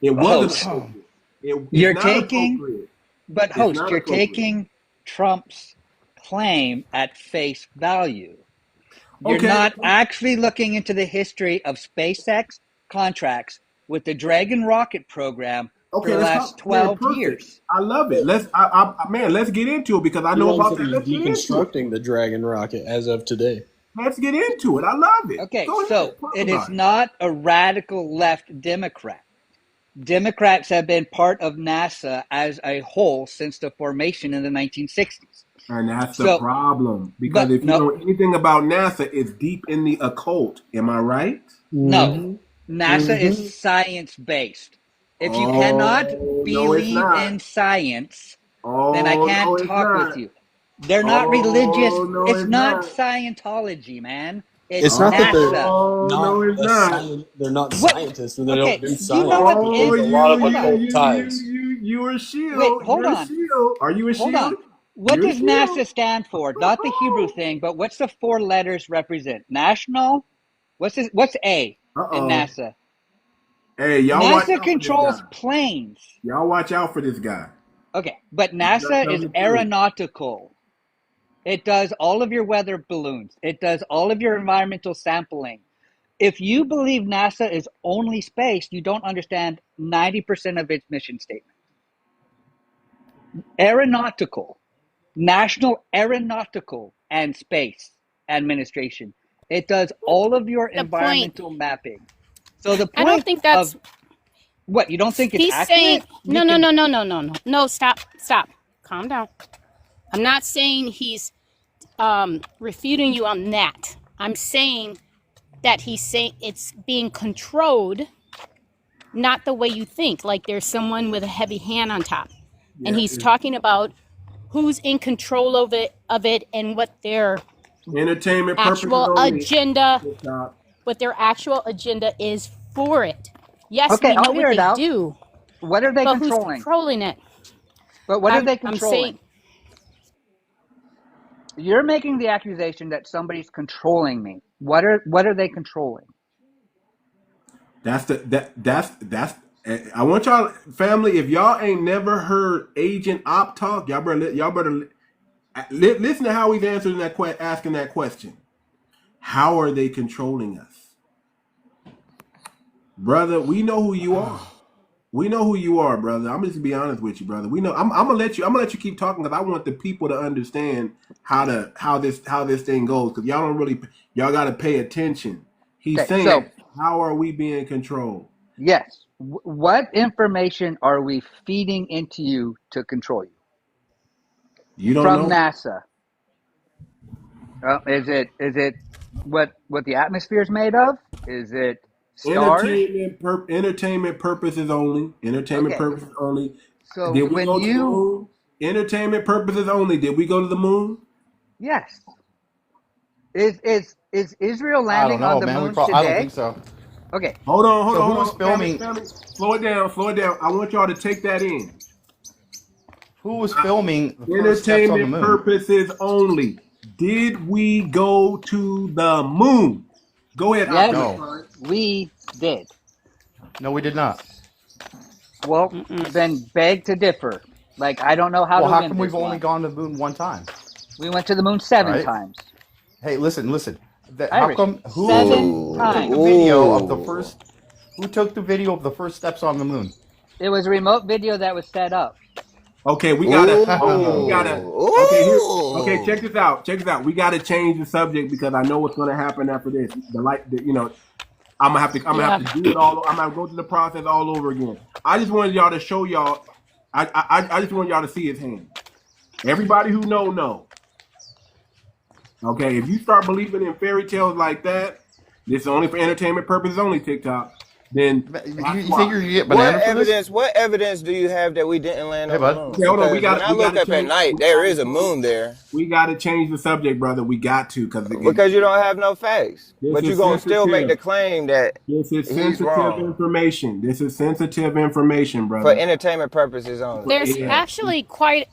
It wasn't.
You're taking Trump's claim at face value. You're not actually looking into the history of SpaceX contracts with the Dragon rocket program for the last 12 years.
I love it. Let's get into it, because I know about that.
Deconstructing the Dragon rocket as of today.
Let's get into it. I love it.
Okay, so it is not a radical left Democrat. Democrats have been part of NASA as a whole since the formation in the 1960s.
And that's the problem. Because if you know anything about NASA, it's deep in the occult. Am I right?
No. NASA is science-based. If you cannot believe in science, then I can't talk with you. They're not religious. It's not Scientology, man. It's
not
NASA.
that they're not scientists, and they don't do science.
You know what
There's a lot of occult ties.
You are a shield.
Wait, hold on.
Are you a shield?
Hold on. What does NASA stand for? Not the Hebrew thing, but what's the 4 letters represent? National? What's A in NASA?
Hey, y'all
NASA controls planes.
Y'all watch out for this guy.
Okay, but NASA is aeronautical. It does all of your weather balloons. It does all of your environmental sampling. If you believe NASA is only space, you don't understand 90% of its mission statement. Aeronautical, National Aeronautical and Space Administration. It does all of your environmental mapping. So the point
I don't think that's
what you don't think it's accurate?
Saying no. Stop. Calm down. I'm not saying he's refuting you on that. I'm saying that he's saying it's being controlled, not the way you think. Like there's someone with a heavy hand on top, and he's talking about who's in control of it, and what their
entertainment
actual agenda, what their actual agenda is for it. Yes, we know what they do.
What are they controlling?
Who's controlling it?
But what are they controlling?
I'm saying,
you're making the accusation that somebody's controlling me. What are they controlling?
That's I want y'all, family, if y'all ain't never heard Agent Op talk, y'all better listen to how he's answering asking that question. How are they controlling us? Brother, we know who you are. We know who you are, brother. I'm just gonna be honest with you, brother. We know. I'm gonna let you keep talking, because I want the people to understand how this thing goes. Because y'all got to pay attention. He's saying, how are we being controlled?
Yes. What information are we feeding into you to control you?
You don't
from
know?
NASA. Is it what the atmosphere is made of? Is it stars?
Entertainment purposes only. Entertainment purposes only.
So
did we go to the moon? Entertainment purposes only. Did we go to the moon?
Yes. Is Israel landing on the moon today?
I don't think so.
Okay.
Hold on.
Who's filming?
Family. Slow it down. I want y'all to take that in.
Who was filming the first steps on the moon?
Entertainment purposes only. Did we go to the moon? Go ahead,
Yes,
No.
we did.
No, we did not.
Well, then beg to differ. Like, I don't know how
Well,
to
how
win
come
this
we've only
one.
gone to the moon one time?
We went to the moon 7
Right?
times.
Hey, listen. How
Irish,
come
7
who took
times.
the video of the first? Who took the video of the first steps on the moon?
It was a remote video that was set up.
Okay, we gotta. Okay, check this out. We gotta change the subject because I know what's gonna happen after this. I'm gonna have to do it all. I'm gonna go through the process all over again. I just wanted y'all to show y'all. I just want y'all to see his hand. Everybody who know. Okay, if you start believing in fairy tales like that, this is only for entertainment purposes only. TikTok. Then
you think you're gonna get banana for this?
What evidence do you have that we didn't land on the moon?
Okay, hold on.
When I look up at night, there is a moon there.
We got to change the subject, brother. We got to
because you don't have no facts. But you're gonna still make the claim that
this is
he's
sensitive
wrong
information. This is sensitive information, brother.
for entertainment purposes only.
There's actually quite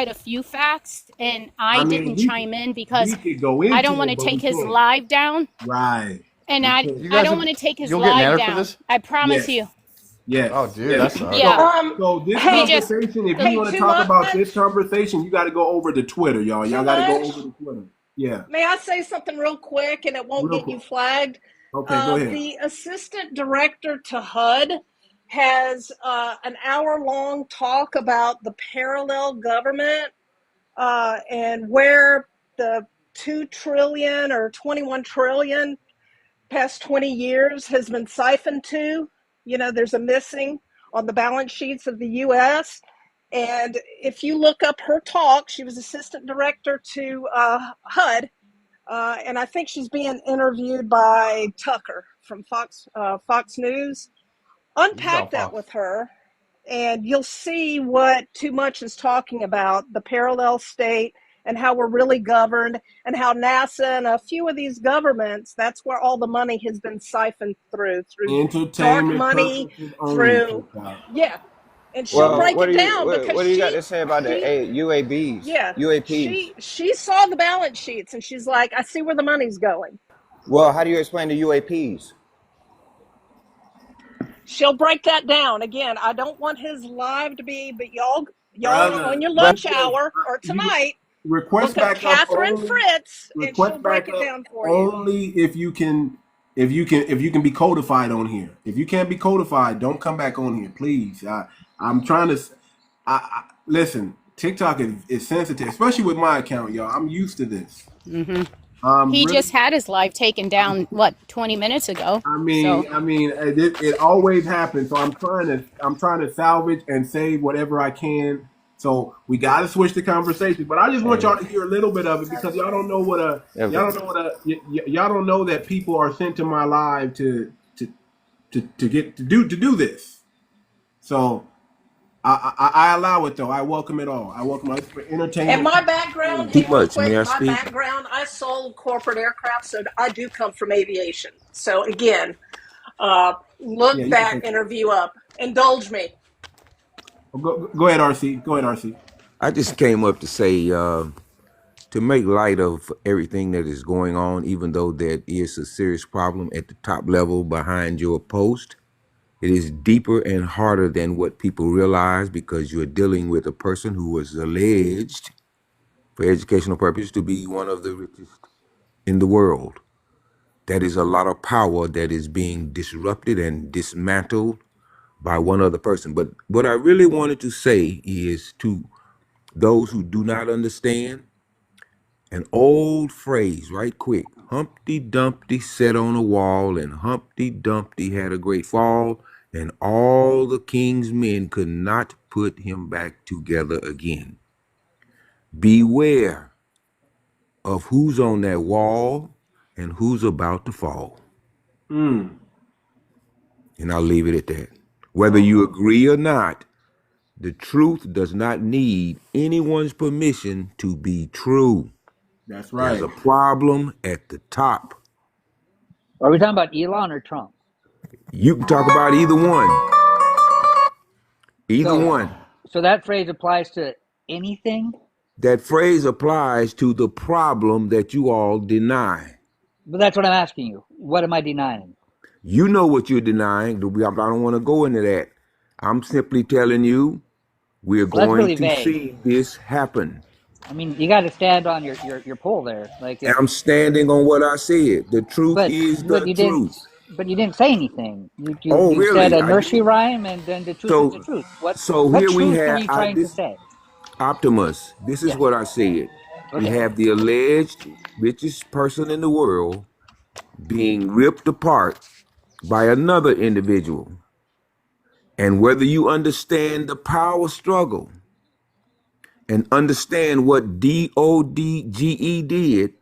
a few facts, and I didn't chime in because I don't want to take his live down.
Right.
And I don't want to take his live down. I promise you.
Yeah.
Oh, dude, that's
yeah.
So this conversation, if you want to talk about this conversation, you got to go over to Twitter, y'all. Y'all got to go over to Twitter. Yeah.
May I say something real quick, and it won't get you flagged?
Okay, go ahead.
The assistant director to HUD has an hour-long talk about the parallel government and where the 2 trillion or 21 trillion past 20 years has been siphoned to. There's a missing on the balance sheets of the U.S. And if you look up her talk, she was assistant director to HUD. And I think she's being interviewed by Tucker from Fox News. Unpack that with her, and you'll see what Too Much is talking about, the parallel state and how we're really governed, and how NASA and a few of these governments, that's where all the money has been siphoned through dark money, through, and she'll break it down because
what do you got to say about the UABs?
Yeah,
UAPs.
She saw the balance sheets, and she's like, I see where the money's going.
Well, how do you explain the UAPs?
She'll break that down. Again, I don't want his live to be, but y'all on your lunch hour or tonight,
request
look up
back
Catherine
up
Fritz, and she'll break it down for you.
Only if you can be codified on here. If you can't be codified, don't come back on here, please. I'm trying to. Listen. TikTok is sensitive, especially with my account, y'all. I'm used to this.
He just had his live taken down 20 minutes ago.
It always happens. So I'm trying to salvage and save whatever I can. So we got to switch the conversation. But I just want y'all to hear a little bit of it because y'all don't know y'all don't know that people are sent to my live to do this. So I allow it though. I welcome it all. I welcome it for entertainment.
And my background, I sold corporate aircraft, so I do come from aviation. So again, look that interview up. Indulge me.
Go ahead, RC. Go ahead, RC.
I just came up to say, to make light of everything that is going on, even though there is a serious problem at the top level behind your post. It is deeper and harder than what people realize because you're dealing with a person who was alleged, for educational purposes, to be one of the richest in the world. That is a lot of power that is being disrupted and dismantled by one other person. But what I really wanted to say is to those who do not understand, an old phrase right quick. Humpty Dumpty sat on a wall, and Humpty Dumpty had a great fall, and all the king's men could not put him back together again. Beware of who's on that wall and who's about to fall. And I'll leave it at that. Whether you agree or not, the truth does not need anyone's permission to be true.
That's right.
There's a problem at the top.
Are we talking about Elon or Trump?
You can talk about either one. Either one.
So that phrase applies to anything?
That phrase applies to the problem that you all deny.
But that's what I'm asking you. What am I denying?
You know what you're denying. I don't want to go into that. I'm simply telling you we're
Well, that's
going
really
to
vague.
see this happen.
I mean, you got to stand on your pole there. Like,
And I'm standing on what I said. The truth is the
you didn't.
truth.
But you didn't say anything.
Oh,
You said
really?
a nursery rhyme, and then the truth is the truth. What
Here we
truth are
have
you trying to
this
say?
Optimus. This is
Yeah.
what I said. We
Okay.
have the alleged richest person in the world being ripped apart by another individual. And whether you understand the power struggle and understand what DODGE did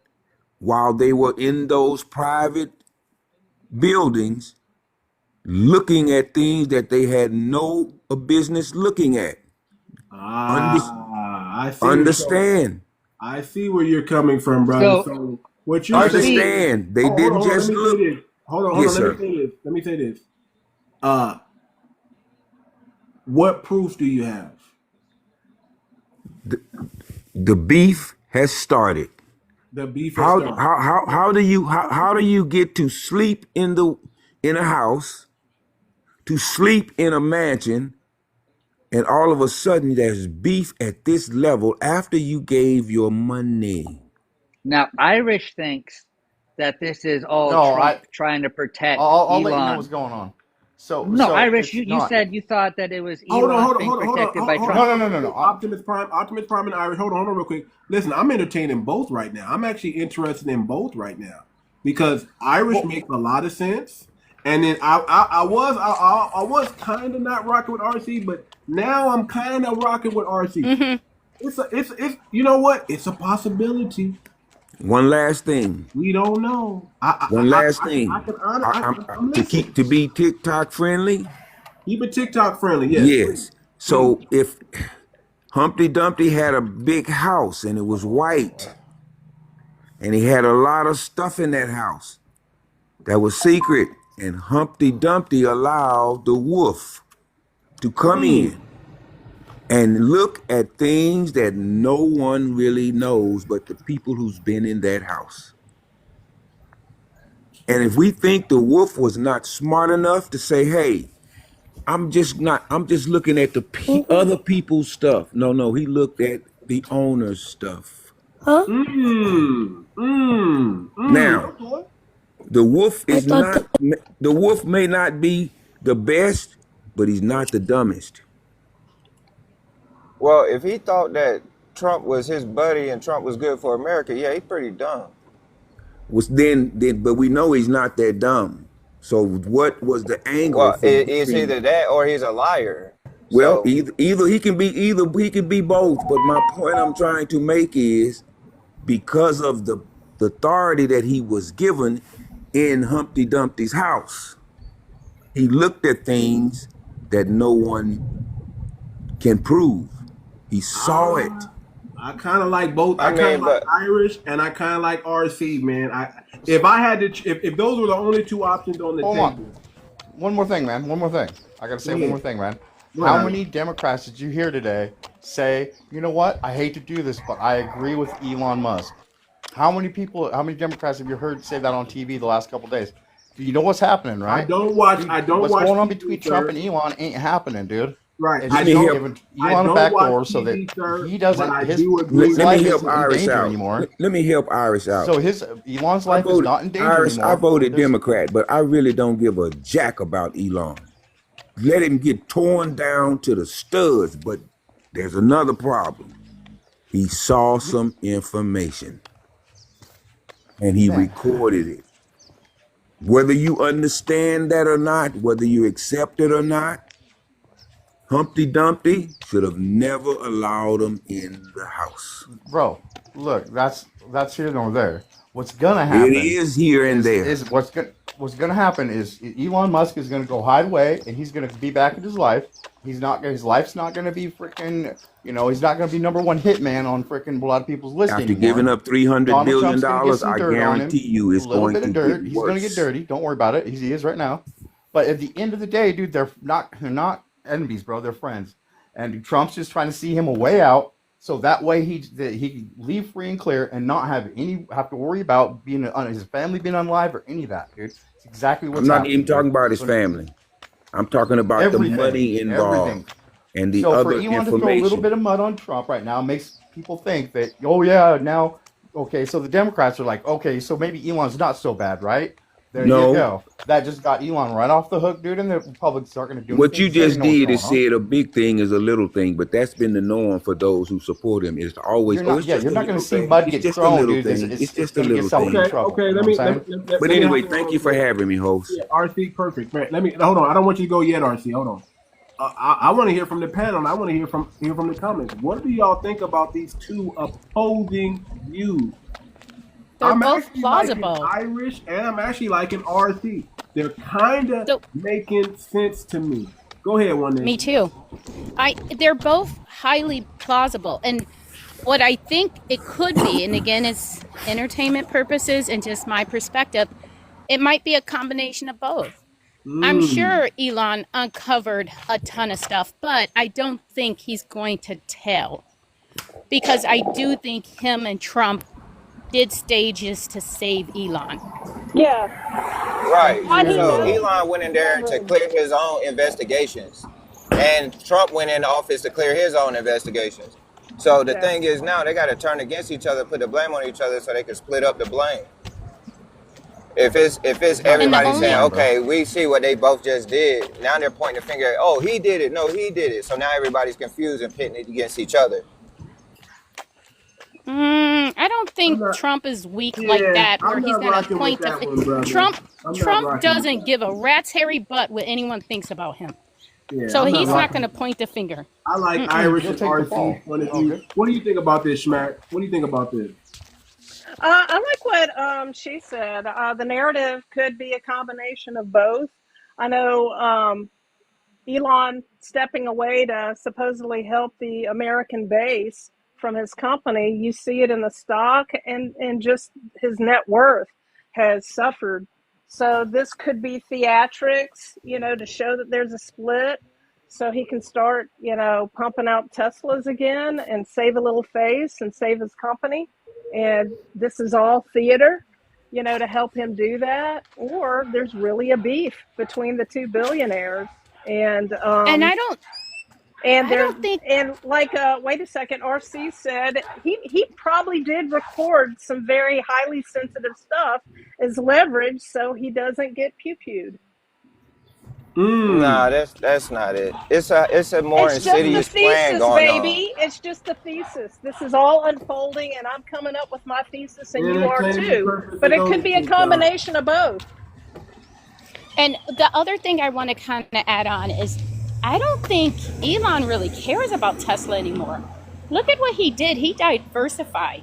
while they were in those private buildings looking at things that they had no business looking at.
I see.
Understand.
I see where you're coming from, brother. So what you
understand? They didn't just look.
Hold on. Let me say this. What proof do you have?
The beef has started.
The beef has started.
How do you get to sleep in a house, to sleep in a mansion, and all of a sudden there's beef at this level after you gave your money?
Now, Irish thinks that this is all Trump trying to protect
I'll
Elon.
let you know what's going on. So
Irish, you said you thought that it was Elon being protected by Trump.
No. Optimus Prime and Irish. Hold on real quick. Listen, I'm entertaining both right now. I'm actually interested in both right now because Irish makes a lot of sense. And then I was kind of not rocking with RC, but now I'm kind of rocking with RC.
Mm-hmm.
It's you know what? It's a possibility.
One last thing.
We don't know.
One last thing. To be TikTok friendly.
Keep it TikTok friendly. Yes.
Yes. So if Humpty Dumpty had a big house and it was white, and he had a lot of stuff in that house that was secret, and Humpty Dumpty allowed the wolf to come in and look at things that no one really knows but the people who's been in that house. And if we think the wolf was not smart enough to say, hey, I'm just looking at the other people's stuff. No, he looked at the owner's stuff.
Huh?
Now, the wolf may not be the best, but he's not the dumbest.
Well, if he thought that Trump was his buddy and Trump was good for America, yeah, he's pretty dumb.
But we know he's not that dumb. So what was the angle?
Well, it's either that or he's a liar.
Well, either he can be both. But my point I'm trying to make is because of the authority that he was given in Humpty Dumpty's house, he looked at things that no one can prove. He saw it.
I kind of like both. I kind of like Irish and I kind of like RC, man. If those were the only two options on the table.
One more thing, man. One more thing. I gotta say one more thing, man. How many Democrats did you hear today say, you know what? I hate to do this, but I agree with Elon Musk. How many Democrats have you heard say that on TV the last couple of days? You know what's happening, right?
I don't watch.
What's going on between Trump and Elon ain't happening, dude.
Right.
I don't giving Elon a backdoor so that he doesn't.
Let me help Iris out anymore. Let me help Iris out.
So Elon's life is not in danger anymore.
I voted Democrat, but I really don't give a jack about Elon. Let him get torn down to the studs, but there's another problem. He saw some information and he recorded it. Whether you understand that or not, whether you accept it or not, Humpty Dumpty should have never allowed him in the house.
Bro, look, that's here nor there. What's gonna happen?
It is here and there.
What's gonna happen is Elon Musk is gonna go hide away and he's gonna be back in his life. His life's not gonna be freaking. He's not gonna be number one hitman on freaking a lot of people's list
After
anymore.
giving up $300 billion,
I
guarantee you it's going to get worse.
He's gonna get dirty. Don't worry about it. He is right now. But at the end of the day, dude, they're not enemies, bro. They're friends. And Trump's just trying to see him a way out so that way he leave free and clear and not have to worry about his family being unalive or any of that, dude. It's exactly
I'm
what's
not
happening.
even talking about his
So
family. I'm talking about the money involved and the
So for
other
Elon to throw a little
information.
bit of mud on Trump right now makes people think that, oh yeah, now, okay, so the Democrats are like, okay, so maybe Elon's not so bad, right? There you
No,
go. That just got Elon right off the hook, dude, and the Republicans aren't going to do
what
anything
you
because they
just
know what's
did
going
is
on.
said a big thing is a little thing, but that's been the norm for those who support him. Is always,
You're not,
it's
yeah,
just
you're
a
not going
little
to see
thing.
mud
It's
get
just a
thrown,
little
dude.
thing. It's
It's
just a
going to get
little
somebody in
Okay,
thing.
trouble.
okay.
You know
Let
what
me
I'm saying?
let
But
me
anyway,
hop in
thank
real
you for
quick.
having me, host.
Yeah, RC, perfect. Man, let me hold on. I don't want you to go yet, RC. Hold on. I want to hear from the panel. And I want to hear from the comments. What do y'all think about these two opposing views?
They're
I'm
both
actually liking
plausible.
Irish and I'm actually liking RC. They're kind of
So,
making sense to me. Go ahead, One
me
Nation.
too. They're both highly plausible. And what I think it could be, and again, it's entertainment purposes and just my perspective, it might be a combination of both. I'm sure Elon uncovered a ton of stuff, but I don't think he's going to tell, because I do think him and Trump did stages to save Elon.
Yeah.
Right.
What he
So
knows
Elon
is
went in there to
leverage.
clear his own investigations, and Trump went into office to clear his own investigations. So the
Yeah.
thing is now they got to turn against each other, put the blame on each other, so they can split up the blame. If it's
It's not
And
going
the
to
everybody
be
only
saying,
done, bro.
okay, we see what they both just did. Now they're pointing the finger at, oh, he did it. No, he did it. So now everybody's confused and pitting it against each other.
I don't
I'm
think
not.
Trump is weak like
Yeah,
that, where
I'm
he's
not
gonna
rocking with
point the
that one, brother.
Trump.
I'm not
Trump
rocking with
doesn't
that.
give a rat's hairy butt what anyone thinks about him,
Yeah,
so
I'm not
he's not
rocking
gonna
with that.
point the finger.
I like
Mm-mm.
Irish
He'll
and
take the fall.
RC point of
All
view.
good.
What do you think about this, Schmack? What do you think about this?
I like what she said. The narrative could be a combination of both. I know Elon stepping away to supposedly help the American base from his company. You see it in the stock, and just his net worth has suffered. So this could be theatrics, to show that there's a split, so he can start, pumping out Teslas again and save a little face and save his company. And this is all theater, to help him do that. Or there's really a beef between the two billionaires, and
And
um, and
I
there
don't think
and like wait a second, RC said he probably did record some very highly sensitive stuff as leverage so he doesn't get pew-pewed.
Nah, that's not it. It's a more
It's just the
insidious plan
thesis,
going on.
baby. It's just the thesis. This is all unfolding, and I'm coming up with my thesis, and you are
Entertainment
too.
purposes
But it could
only,
be a
TikTok.
combination of both.
And the other thing I want to kind of add on is, I don't think Elon really cares about Tesla anymore. Look at what he did. He diversified.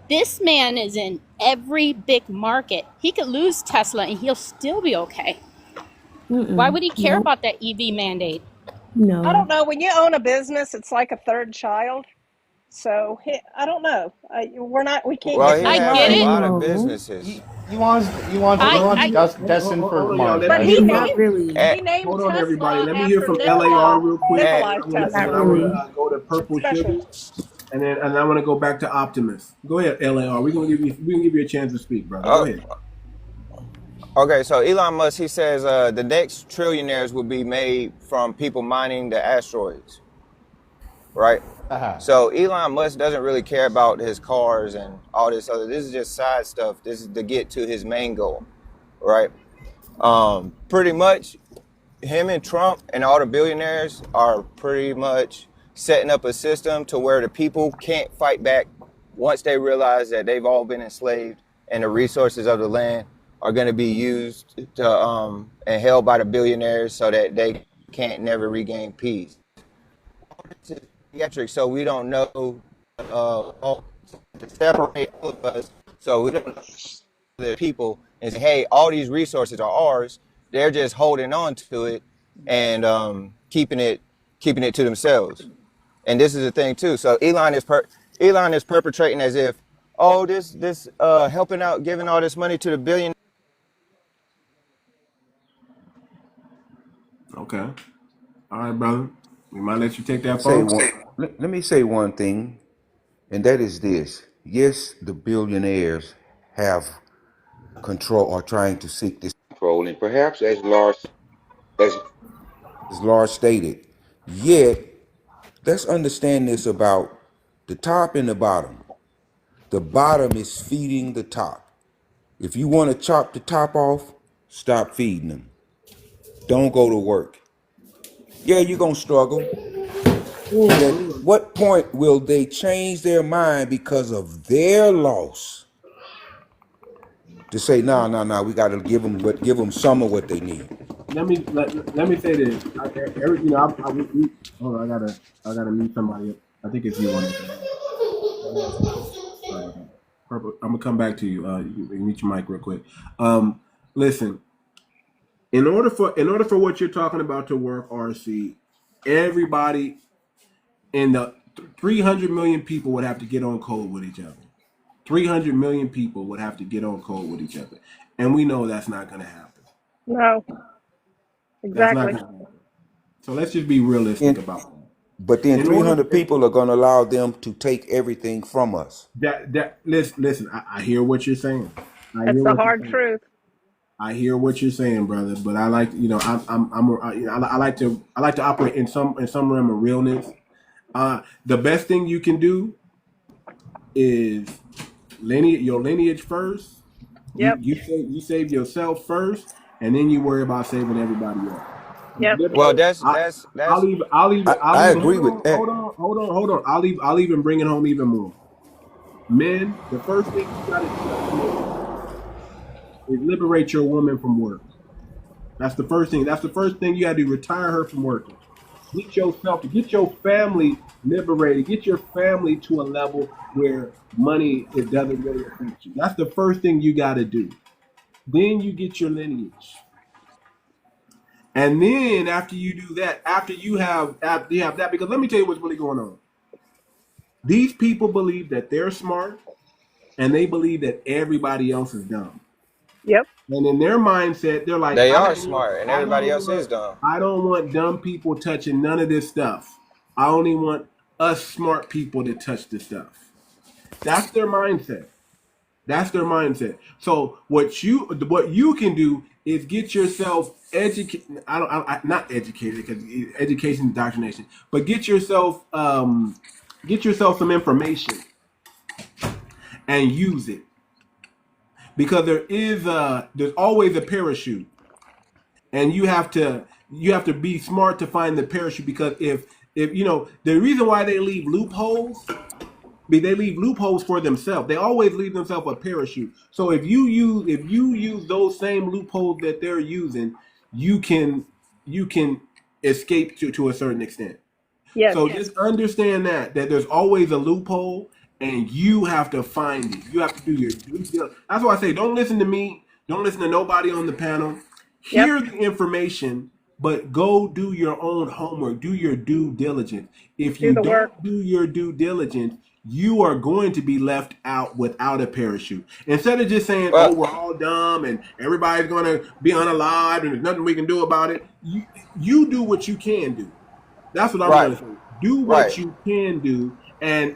This man is in every big market. He could lose Tesla and he'll still be okay. Why would he care about that EV mandate?
I don't know. When you own a business, it's like a third child. So I don't know. We can't
Well,
get
he
his
I
has a
get it.
mind.
lot of businesses.
Elon's
I
destined for
Hold on, y'all.
Mars,
Let me
man.
But
hear
he
from.
he named
Hold on, everybody.
Tesla
Let me hear
after
from LAR real quick.
Nikolai
And
Tesla.
I want to go to Purple
Special.
Sugar, and I want to go back to Optimus. Go ahead, LAR. We're gonna give you a chance to speak, brother. Go
Oh,
ahead.
okay, so Elon Musk, he says the next trillionaires will be made from people mining the asteroids, right? So Elon Musk doesn't really care about his cars and all this other. This is just side stuff. This is to get to his main goal, right? Pretty much, him and Trump and all the billionaires are pretty much setting up a system to where the people can't fight back once they realize that they've all been enslaved and the resources of the land are going to be used to and held by the billionaires so that they can't never regain peace. Theatrics, so we don't know to separate all of us, so we don't know the people and say, hey, all these resources are ours. They're just holding on to it and keeping it to themselves. And this is the thing too. So Elon is perpetrating as if, oh, this helping out, giving all this money to the billion.
Okay. All right, brother. We might let you take that
Say
phone.
one. Let me say one thing. and that is this. Yes, the billionaires have control or trying to seek this control, and perhaps as Lars stated, yet let's understand this about the top and the bottom. The bottom is feeding the top. If you want to chop the top off, stop feeding them. Don't go to work. Yeah, you're going to struggle. But at what point will they change their mind because of their loss to say, no, we got to give them some of what they need?
Let me say this. Hold on, I gotta meet somebody. I think it's you on it. I'm gonna come back to you. You mute your mic real quick. Listen. In order for what you're talking about to work, RC, everybody in the 300 million people would have to get on code with each other. 300 million people would have to get on code with each other, and we know that's not going to happen.
No,
That's
exactly.
not going to happen. So let's just be realistic about that.
But then 300 people are going to allow them to take everything from us.
Listen. I hear what you're saying.
That's the hard truth.
I hear what you're saying, brother. But I like, I like to operate in some realm of realness. The best thing you can do is your lineage first.
Yep.
You save yourself first, and then you worry about saving everybody else.
Yep.
Well, that's.
I agree with that.
Hold on. I'll even bring it home even more. Men, the first thing you got to do is liberate your woman from work. That's the first thing. That's the first thing you got to do. Retire her from working. Get your family liberated. Get your family to a level where money doesn't really affect you. That's the first thing you got to do. Then you get your lineage. And then after you do that, after you have that, because let me tell you what's really going on. These people believe that they're smart, and they believe that everybody else is dumb.
Yep.
And in their mindset, they're like,
they are smart, and everybody else is dumb.
I don't want dumb people touching none of this stuff. I only want us smart people to touch this stuff. That's their mindset. So what you can do is get yourself educated. Not educated, because education is indoctrination. But get yourself some information and use it, because there's always a parachute, and you have to be smart to find the parachute. Because if the reason why they leave loopholes. They leave loopholes for themselves. They always leave themselves a parachute. So if you use those same loopholes that they're using, you can escape to a certain extent.
Yes.
So just understand that there's always a loophole, and you have to find it. You have to do your due diligence. That's why I say, don't listen to me. Don't listen to nobody on the panel. Hear the information, but go do your own homework. Do your due diligence. If you don't do your due diligence, you are going to be left out without a parachute. Instead of just saying, we're all dumb and everybody's going to be unalived and there's nothing we can do about it, you do what you can do. That's what I'm going to say. Do what you can do, and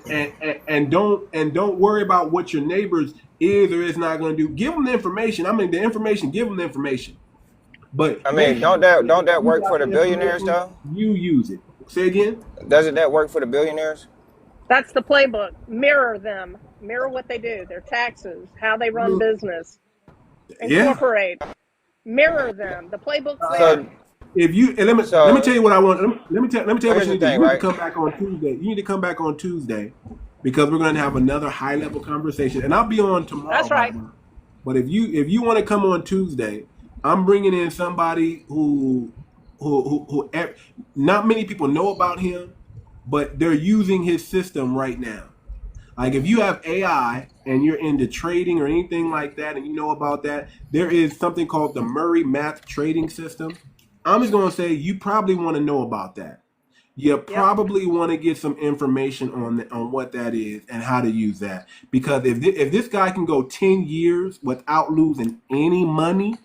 don't worry about what your neighbors is or is not going to do. Give them the information. Give them the information. But
I mean, don't that work for the billionaires though?
You use it. Say again?
Doesn't that work for the billionaires?
That's the playbook. Mirror them. Mirror what they do. Their taxes, how they run business. Incorporate. Mirror them. The playbook's there.
If you let me tell you what I want. Let me tell you what you need to do. You need to come back on Tuesday. You need to come back on Tuesday, because we're going to have another high level conversation, and I'll be on tomorrow.
That's right.
But if you want to come on Tuesday, I'm bringing in somebody who not many people know about him, but they're using his system right now. Like if you have AI and you're into trading or anything like that, and you know about that, there is something called the Murray Math Trading System. I'm just going to say you probably want to know about that. You probably want to get some information on what that is and how to use that. Because if this guy can go 10 years without losing any money,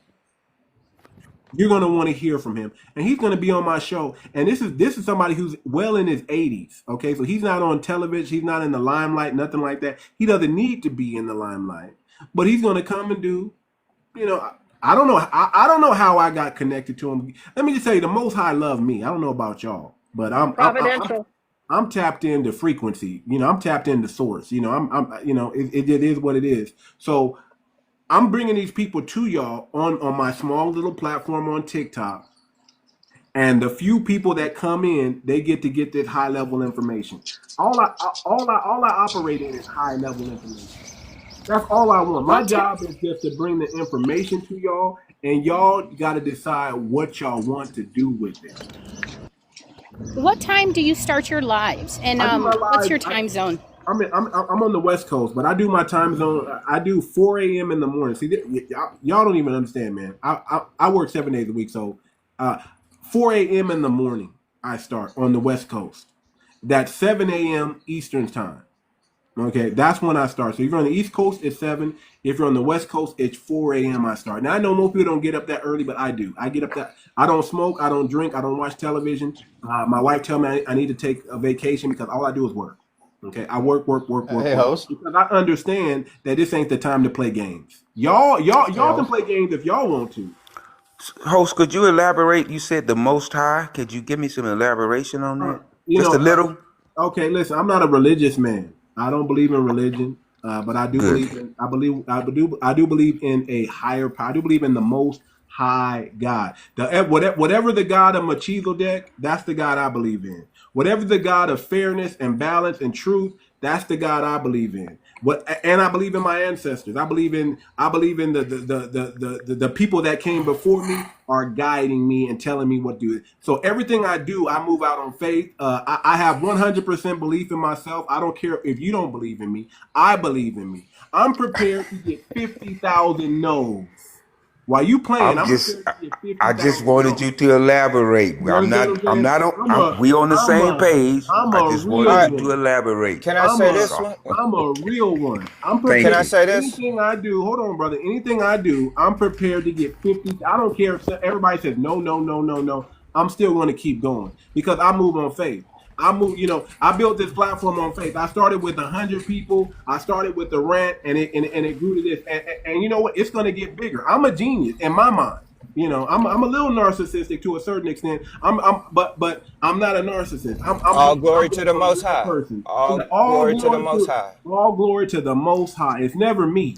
You're going to want to hear from him, and he's going to be on my show. And this is somebody who's well in his 80s. Okay, so he's not on television, he's not in the limelight, nothing like that. He doesn't need to be in the limelight, but he's going to come and do. I don't know. I don't know how I got connected to him. Let me just say, the Most High loved me. I don't know about y'all, but I'm tapped into frequency. I'm tapped into source. It is what it is. So I'm bringing these people to y'all on my small little platform on TikTok, and the few people that come in, they get to get this high level information. All I operate in is high level information. That's all I want. My job is just to bring the information to y'all, and y'all got to decide what y'all want to do with it.
What time do you start your lives? And what's your time zone?
I'm on the West Coast, but I do my time zone. I do 4 a.m. in the morning. See, y'all don't even understand, man. I work 7 days a week, so 4 a.m. in the morning I start on the West Coast. That's 7 a.m. Eastern time. Okay, that's when I start. So if you're on the East Coast, it's 7. If you're on the West Coast, it's 4 a.m. I start. Now, I know most people don't get up that early, but I do. I get up that. I don't smoke. I don't drink. I don't watch television. My wife tells me I need to take a vacation because all I do is work. Okay, I work.
Hey, host.
Because I understand that this ain't the time to play games. Y'all can play games if y'all want to.
Host, could you elaborate? You said the Most High. Could you give me some elaboration on that? Just a little.
Okay, listen. I'm not a religious man. I don't believe in religion, but I do believe I do believe in a higher power. I do believe in the Most High God. Whatever the God of 𝗔𝗶𝗴𝗵𝘁𝘀𝘀𝗶cie has the God I believe in. Whatever the God of fairness and balance and truth, that's the God I believe in. And I believe in my ancestors. I believe in the people that came before me are guiding me and telling me what to do. So everything I do, I move out on faith. I have 100% belief in myself. I don't care if you don't believe in me. I believe in me. I'm prepared to get 50,000 no's. While you playing,
I just wanted you to elaborate. We on the same page. I just wanted you to elaborate.
Can I say this one?
I'm a real one. I'm prepared.
Can I say this?
Anything I do, hold on, brother. Anything I do, I'm prepared to get 50. I don't care if everybody says no. I'm still going to keep going because I move on faith. I built this platform on faith. I started with 100 people. I started with the rant, and it grew to this. And you know what? It's going to get bigger. I'm a genius in my mind. I'm a little narcissistic to a certain extent. But I'm not a narcissist.
All glory to the Most High. All glory to the Most High.
All glory to the Most High. It's never me.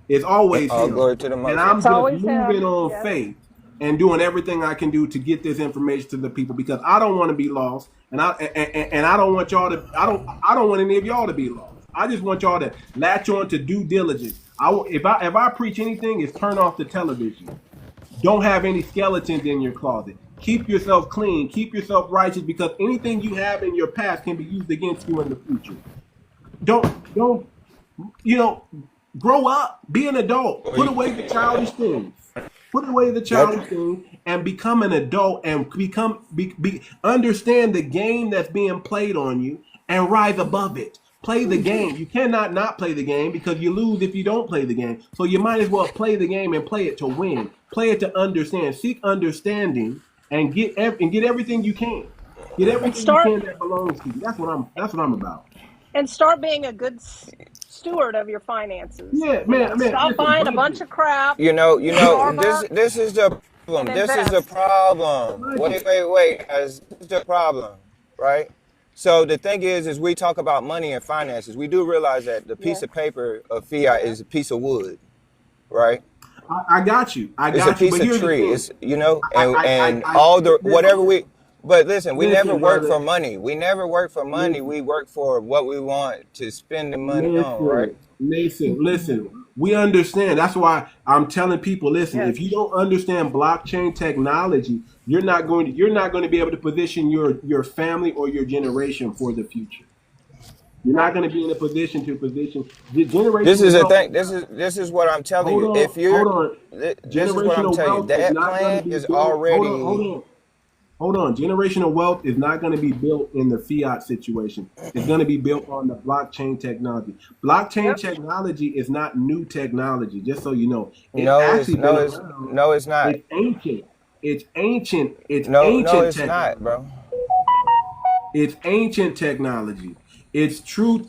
It's always
all
him.
Glory to the Most High.
And I'm just moving on faith and doing everything I can do to get this information to the people because I don't want to be lost. And I don't want y'all to. I don't want any of y'all to be lost. I just want y'all to latch on to due diligence. If I preach anything, it's turn off the television. Don't have any skeletons in your closet. Keep yourself clean. Keep yourself righteous because anything you have in your past can be used against you in the future. Don't. Grow up. Be an adult. Put away the childish things. Put away the childish thing and become an adult and understand the game that's being played on you and rise above it. Play the game. You cannot not play the game because you lose if you don't play the game. So you might as well play the game and play it to win. Play it to understand. Seek understanding and get everything you can. Get everything you can that belongs to you. That's what I'm about.
And start being a good steward of your finances.
Yeah, man.
Stop buying a bunch of crap.
This is the problem. This is the problem. Wait, guys. This is the problem, right? So the thing is we talk about money and finances. We do realize that the piece of paper of fiat is a piece of wood, right?
I got you.
It's a piece of tree. It's all the whatever we. But listen, we never work for money. We never work for money. We work for what we want to spend the money on, right?
Listen. We understand. That's why I'm telling people, listen, if you don't understand blockchain technology, you're not going to be able to position your family or your generation for the future. You're not going to be in a position to position the generation.
This is a thing. This is what I'm telling you. This is what I'm telling you. That plan is already.
Hold on. Generational wealth is not going to be built in the fiat situation. It's going to be built on the blockchain technology. Blockchain technology is not new technology, just so you know.
No, it's not.
It's ancient. it's ancient. It's
No,
ancient
it's
technology.
not, bro.
It's ancient technology. It's truth.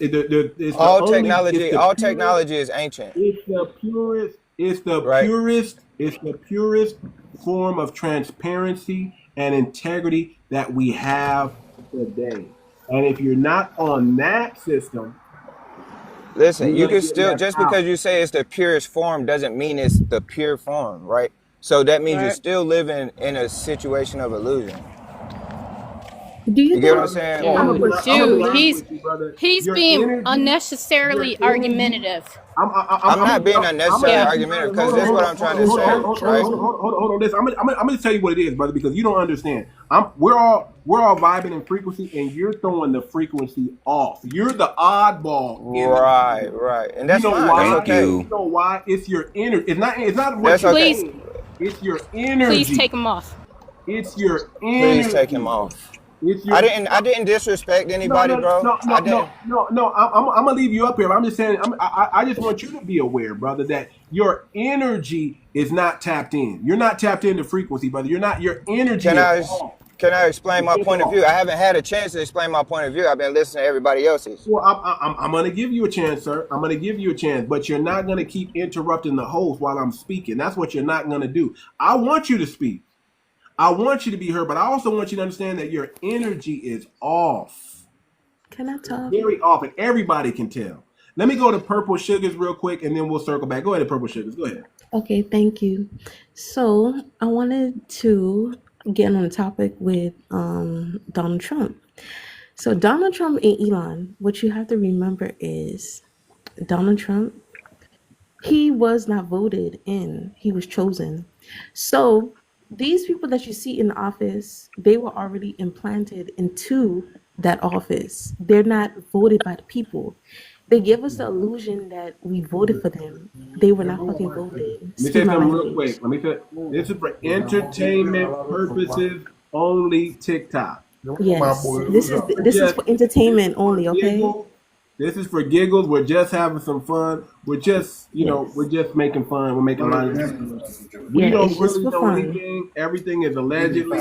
It's
All
the only.
technology,
It's the
all
purest.
technology is ancient,
It's the purest. It's the
right?
purest. It's the purest form of transparency and integrity that we have today. And if you're not on that system,
Listen,
you're
you
gonna
can
get
still,
left
just
out.
because you say it's the purest form doesn't mean it's the pure form, right? So that means you're
Right.
still living in a situation of illusion.
Do you
You get what
think
I'm saying?
I'm
in
gonna
Dude,
be honest
slavery?
with you, brother.
he's
Your
being
energy, your
unnecessarily
energy.
argumentative.
I'm not being
I'm gonna
unnecessarily
Yeah.
let you, brother.
argumentative because this is what I'm trying to say, right?
Hold on. Listen, I'm gonna tell you what it is, brother, because you don't understand. We're all vibing in frequency, and you're throwing the frequency off. You're the oddball in the
Right,
room.
right, and
You
that's
know
fine. That's
why?
Thank
okay.
You
you.
know why? It's your energy. It's not what
That's
you're
okay.
Please,
saying. It's your
please
energy.
take him off.
It's your
Please take him
energy.
off.
It's
I
your.
didn't disrespect
No,
anybody,
no,
bro.
no,
I
no, no,
didn't.
no, no. I'm gonna leave you up here. I'm just saying. I just want you to be aware, brother, that your energy is not tapped in. You're not tapped into frequency, brother. You're not. Your energy
Can
is
I
off.
can I explain
It's
my
just
point of
off.
view? I haven't had a chance to explain my point of view. I've been listening to everybody else's.
Well, I'm gonna give you a chance, sir. I'm gonna give you a chance, but you're not gonna keep interrupting the host while I'm speaking. That's what you're not gonna do. I want you to speak. I want you to be heard, but I also want you to understand that your energy is off.
Can I talk?
Very often. Everybody can tell. Let me go to Purple Sugars real quick, and then we'll circle back. Go ahead, Purple Sugars. Go ahead.
Okay, thank you. So I wanted to get on the topic with Donald Trump. So Donald Trump and Elon, what you have to remember is Donald Trump, he was not voted in, he was chosen. So these people that you see in the office, they were already implanted into that office. They're not voted by the people. They give us the illusion that we voted for them. They were not fucking voted.
Let me say
Excuse my
something real
language.
quick. Let me say this is for entertainment purposes only. TikTok.
Yes,
We're
this is
just
for entertainment
for
only, okay?
giggles. This is for giggles. We're just having some fun. We're just,
Yes.
we're just making fun. We're making light of it. We
Yeah,
don't
it's just
really
for
know
fun.
anything. Everything is allegedly.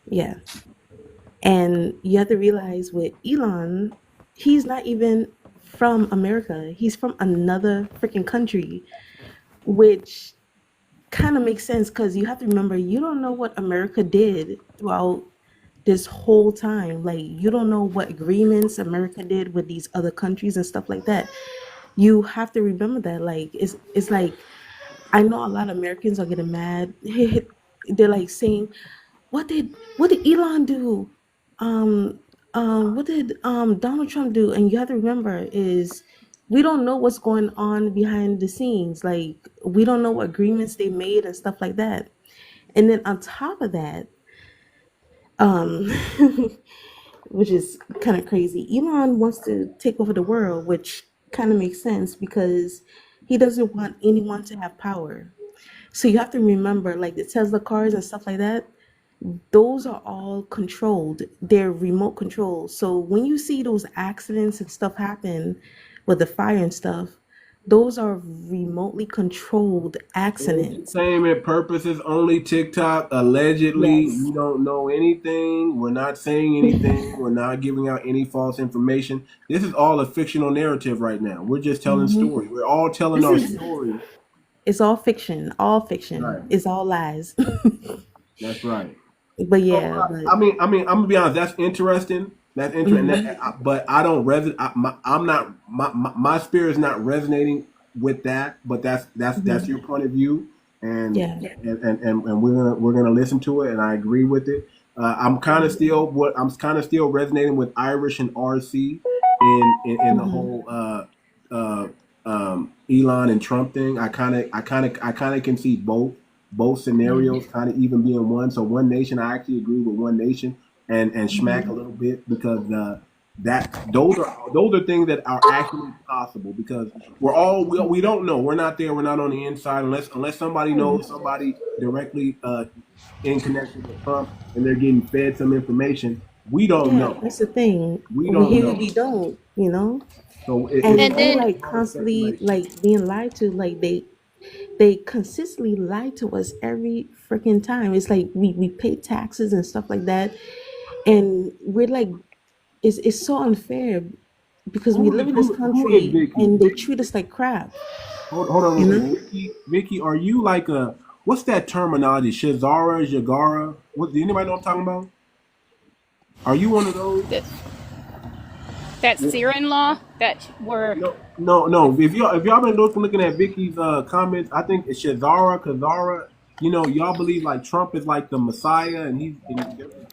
Yeah. And you have to realize with Elon, he's not even from America. He's from another freaking country, which kind of makes sense because you have to remember you don't know what America did throughout this whole time. Like you don't know what agreements America did with these other countries and stuff like that. You have to remember that. Like it's like I know a lot of Americans are getting mad. They're like saying, what did Elon do? Um, what did Donald Trump do? And you have to remember is we don't know what's going on behind the scenes. Like we don't know what agreements they made and stuff like that. And then on top of that, um, which is kind of crazy, Elon wants to take over the world, which kind of makes sense because he doesn't want anyone to have power. So you have to remember, like the Tesla cars and stuff like that, those are all controlled. They're remote controlled. So when you see those accidents and stuff happen with the fire and stuff, those are remotely controlled accidents.
Entertainment purposes only. TikTok. Allegedly,
Yes.
we don't know anything. We're not saying anything. We're not giving out any false information. This is all a fictional narrative right now. We're just telling
hmm
stories. We're all telling
This
our
is
stories.
it's all fiction. All fiction.
Right.
It's all lies.
That's right.
But
So,
yeah, but
I'm gonna be honest. That's interesting. That's interesting.
mhm.
But I don't resonate. I'm not. My spirit is not resonating with that. But that's your point of view, and
Yeah.
and we're gonna listen to it, and I agree with it. I'm kind of still resonating with Irish and RC in the
Mhm.
whole Elon and Trump thing. I kind of can see both scenarios kind of even being one. So One Nation, I actually agree with One Nation and Schmack a little bit because those are things that are actually possible because we don't know. We're not there. We're not on the inside unless somebody knows somebody directly in connection with Trump and they're getting fed some information. We don't
Yeah,
know.
that's the thing.
We don't know.
We don't, you know?
So
And
it's
And
all
we're
then
like
all
constantly
speculation.
like being lied to. Like they they consistently lie to us every freaking time. It's like we pay taxes and stuff like that, and we're like, it's so unfair because we live in this
Who is
country
Vicky?
and they treat us like crap.
Hold on
You
real
know?
quick. Vicky, are you like a, what's that terminology? 𝗔𝗲𝗃𝗁? What, do anybody know what I'm talking about? Are you one of those?
That Syrian law that were
No. If y'all been looking at Vicky's comments, I think it's 𝗔𝗲𝗃𝗁. You know, y'all believe like Trump is like the Messiah, and he's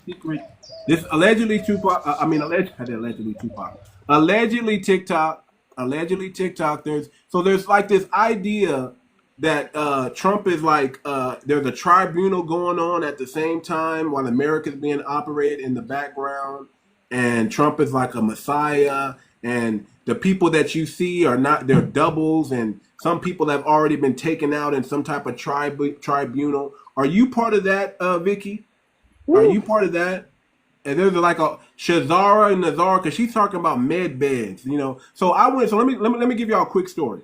secret. This allegedly Tupac. Allegedly TikTok. There's like this idea that Trump is like there's a tribunal going on at the same time while America's being operated in the background, and Trump is like a Messiah, and the people that you see are not, they're doubles, and some people have already been taken out in some type of tribunal. Are you part of that, Vicky? Are you part of that? And there's like a 𝗔𝗲𝗃 and Nazar, because she's talking about med beds, you know. So I went. So let me give y'all a quick story.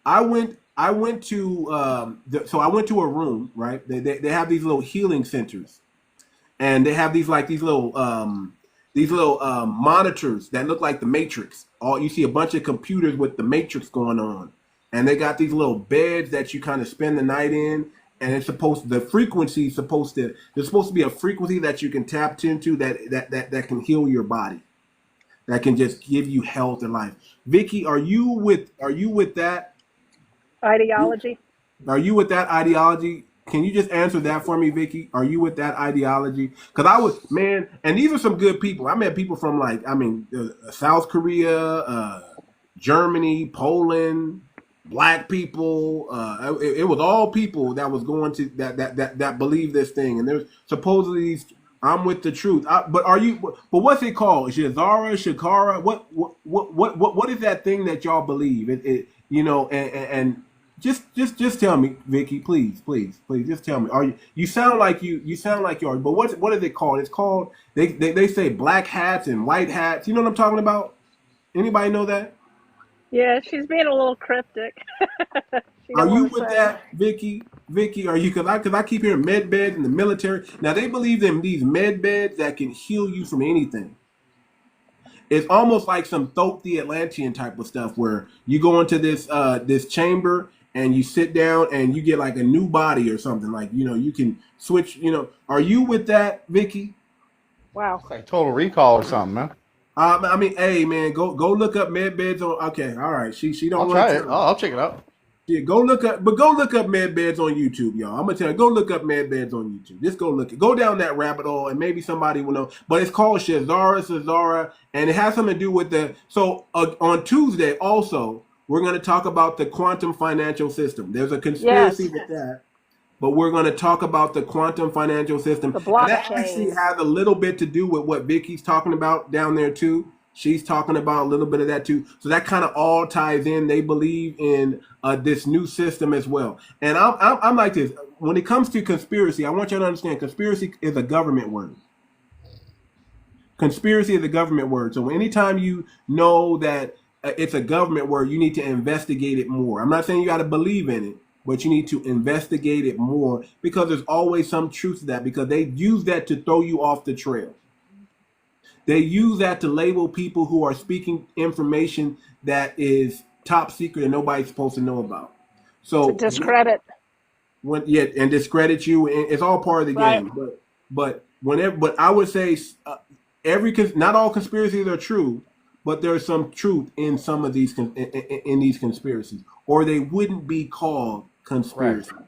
I went to I went to a room, right? They have these little healing centers, and they have these little monitors that look like the Matrix. All you see a bunch of computers with the Matrix going on, and they got these little beds that you kind of spend the night in. And it's there's supposed to be a frequency that you can tap into that can heal your body, that can just give you health and life. Vicky, are you with that
Ideology.
Are you with that ideology? Can you just answer that for me, Vicky? Are you with that ideology? Because I was, man, and these are some good people. I met people from South Korea, Germany, Poland, black people. It was all people that was going to that believe this thing, and there's supposedly these. I'm with the truth. But are you? But what's it called? 𝗔𝗲𝗃𝗁? What is that thing that y'all believe? And just tell me, Vicky, please, just tell me. Are you? You sound like you are. But what is it called? It's called. They say black hats and white hats. You know what I'm talking about? Anybody know that?
Yeah, she's being a little cryptic. She
Are
don't
you
want to
with
say.
that, Vicky? Vicky, are you? Because I keep hearing med beds in the military. Now they believe in these med beds that can heal you from anything. It's almost like some 𝗣𝗲𝗿𝗵𝘁𝘀 type of stuff where you go into this chamber and you sit down and you get like a new body or something. Like, you can switch. Are you with that, Vicky?
Wow.
It's like Total Recall or something, man.
Hey man, go look up med beds on. Okay, all right. She don't.
I'll try it. I'll check it out.
Yeah, go look up med beds on YouTube, y'all. I'm gonna tell you, go look up med beds on YouTube. Just go down that rabbit hole, and maybe somebody will know. But it's called 𝗔𝗲𝗃𝗁, and it has something to do with the. So on Tuesday, also, we're gonna talk about the quantum financial system. There's a conspiracy with that, but we're gonna talk about the quantum financial system.
The
And that actually
blockchain.
has a little bit to do with what Vicky's talking about down there too. She's talking about a little bit of that too. So that kind of all ties in. They believe in this new system as well. And I'm like this. When it comes to conspiracy, I want you to understand conspiracy is a government word. Conspiracy is a government word. So anytime you know that it's a government word, you need to investigate it more. I'm not saying you got to believe in it, but you need to investigate it more because there's always some truth to that, because they use that to throw you off the trail. They use that to label people who are speaking information that is top secret and nobody's supposed to know about. So
To discredit.
And discredit you, and it's all part of the game. But I would say not all conspiracies are true, but there's some truth in some of these in these conspiracies, or they wouldn't be called conspiracy. Right.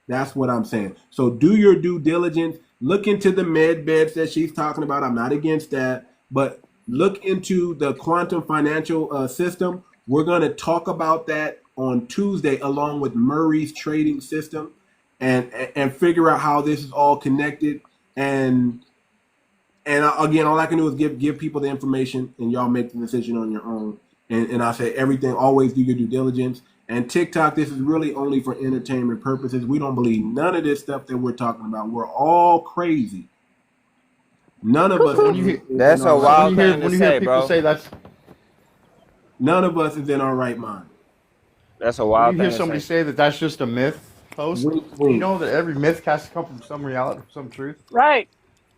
That's what I'm saying. So do your due diligence. Look into the med beds that she's talking about. I'm not against that, but look into the quantum financial system. We're going to talk about that on Tuesday, along with Murray's trading system, and figure out how this is all connected. And again, all I can do is give people the information, and y'all make the decision on your own. And I say everything, always do your due diligence. And TikTok, this is really only for entertainment purposes. We don't believe none of this stuff that we're talking about. We're all crazy. None of us.
That's a wild thing to say, bro.
Say that's.
None of us is in our right mind.
That's a wild thing.
You hear somebody say that that's just a myth. Post.
Wink,
You
wink.
know that every myth has to come from some reality, from some truth.
Right.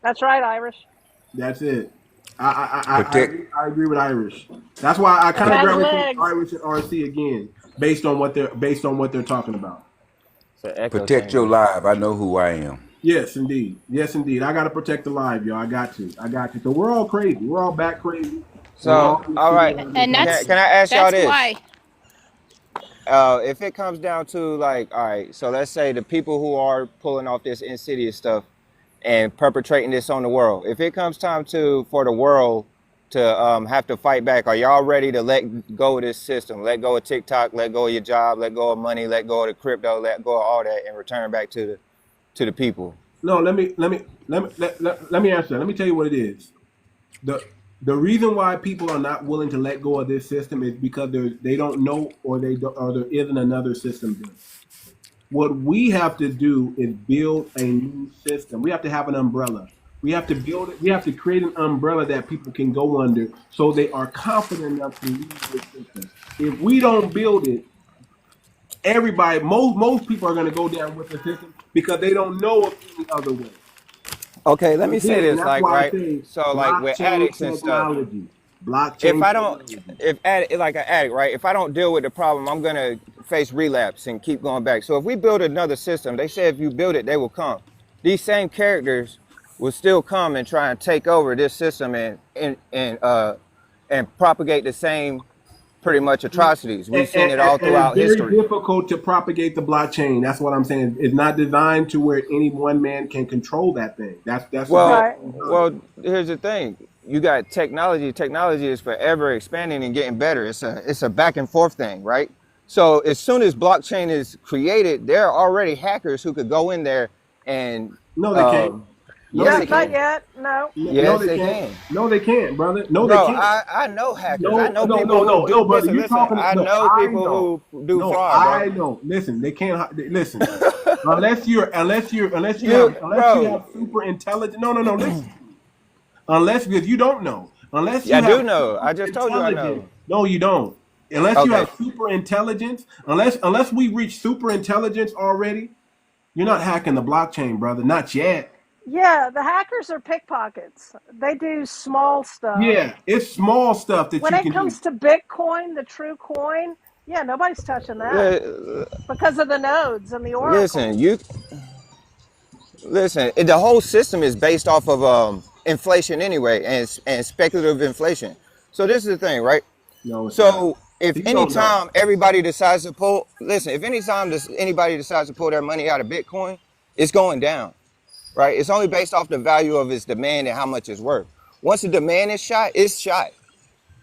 That's right, Irish.
That's it. I
Protect.
agree. I agree with Irish. That's why I
And
kind of
has
gravitate
legs.
Irish and RC again, based on what they're talking about.
It's an echo
Protect your
chamber.
life. I know who I am.
Yes, indeed. Yes, indeed. I got to protect the live, yo. I got to. So we're all crazy. We're all back crazy. We're
So,
all
all right.
And
Can I ask y'all
that's
this?
why.
If it comes down to like, all right, so let's say the people who are pulling off this insidious stuff and perpetrating this on the world, if it comes time for the world to have to fight back, are y'all ready to let go of this system, let go of TikTok, let go of your job, let go of money, let go of the crypto, let go of all that, and return back to the people?
No, let me answer that. Let me tell you what it is. The reason why people are not willing to let go of this system is because they don't know, or there isn't another system built. What we have to do is build a new system. We have to have an umbrella. We have to build it. We have to create an umbrella that people can go under, so they are confident enough to leave this system. If we don't build it, most people are going to go down with the system because they don't know of any other way.
Okay, let me say this,
That's
like,
why I
right?
say
So, like, with
blockchain
addicts and stuff,
technology. Blockchain
if I don't,
technology.
like an addict, right? If I don't deal with the problem, I'm gonna face relapse and keep going back. So if we build another system, they say if you build it, they will come. These same characters will still come and try and take over this system and propagate the same pretty much atrocities. We've seen it all
And it's
throughout
very
history.
difficult to propagate the blockchain. That's what I'm saying. It's not designed to where any one man can control that thing. That's
Well, here's the thing. You got technology. Technology is forever expanding and getting better. It's a back and forth thing, right? So as soon as blockchain is created, there are already hackers who could go in there and
no, they can't.
Yes, they
Not
can.
yet. No.
Yes, they can.
No, they can't, brother. No,
Bro,
they can't.
I know hackers.
No,
I know
no,
people
no,
who do.
no, brother.
Listen,
You
listen.
talking?
I
No,
know
I
people
know.
who do
No,
fraud, bro.
I know. Listen, they can't. Listen, unless you have super intelligent. No. Listen, because you don't know. Unless you
I do
have
know. I
super
just told you I
intelligence.
know.
No, you don't. Unless you
Okay.
have super intelligence. Unless we reach super intelligence already, you're not hacking the blockchain, brother. Not yet.
Yeah, the hackers are pickpockets. They do small stuff.
Yeah, it's small stuff that
When
you
it
can do.
comes to Bitcoin, the true coin, yeah, nobody's touching that because of the nodes and the oracles.
Listen. The whole system is based off of inflation anyway, and speculative inflation. So this is the thing, right?
No, it's not.
So if
You
any
don't know.
time everybody decides to pull, listen, if any time anybody decides to pull their money out of Bitcoin, it's going down, right? It's only based off the value of its demand and how much it's worth. Once the demand is shot, it's shot,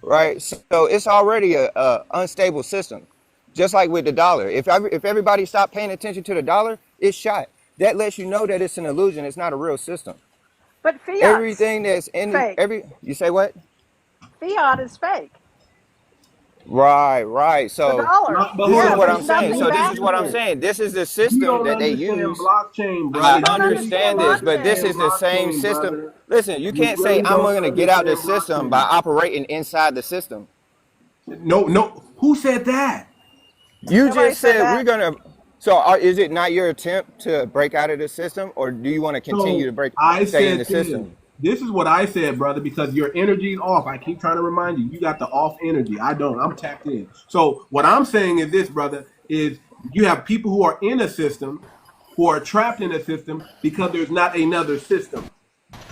right? So it's already a unstable system. Just like with the dollar. If everybody stopped paying attention to the dollar, it's shot. That lets you know that it's an illusion. It's not a real system.
But fiat's
Everything that's in
fake.
you say what?
Fiat is fake.
Right.
The
So
dollar.
this is what
There's
I'm saying.
nothing
So this
back
is what I'm
it.
saying. This is the
You
system
don't
that they
understand
use.
blockchain, brother.
I
You don't
understand
understand
this, but this
blockchain.
is the same
Blockchain,
system.
brother.
Listen, you
You
can't say
really
I'm
don't
going to get out this
understand
system by
blockchain.
operating inside the system.
No. Who said that?
You
Nobody
just
said
said we're
that.
going to. So is it not your attempt to break out of the system, or do you want to continue
So
to
I
stay in
said
the
this.
system?
This is what I said, brother, because your energy is off. I keep trying to remind you. You got the off energy. I don't. I'm tapped in. So what I'm saying is this, brother, is you have people who are in a system, who are trapped in a system because there's not another system,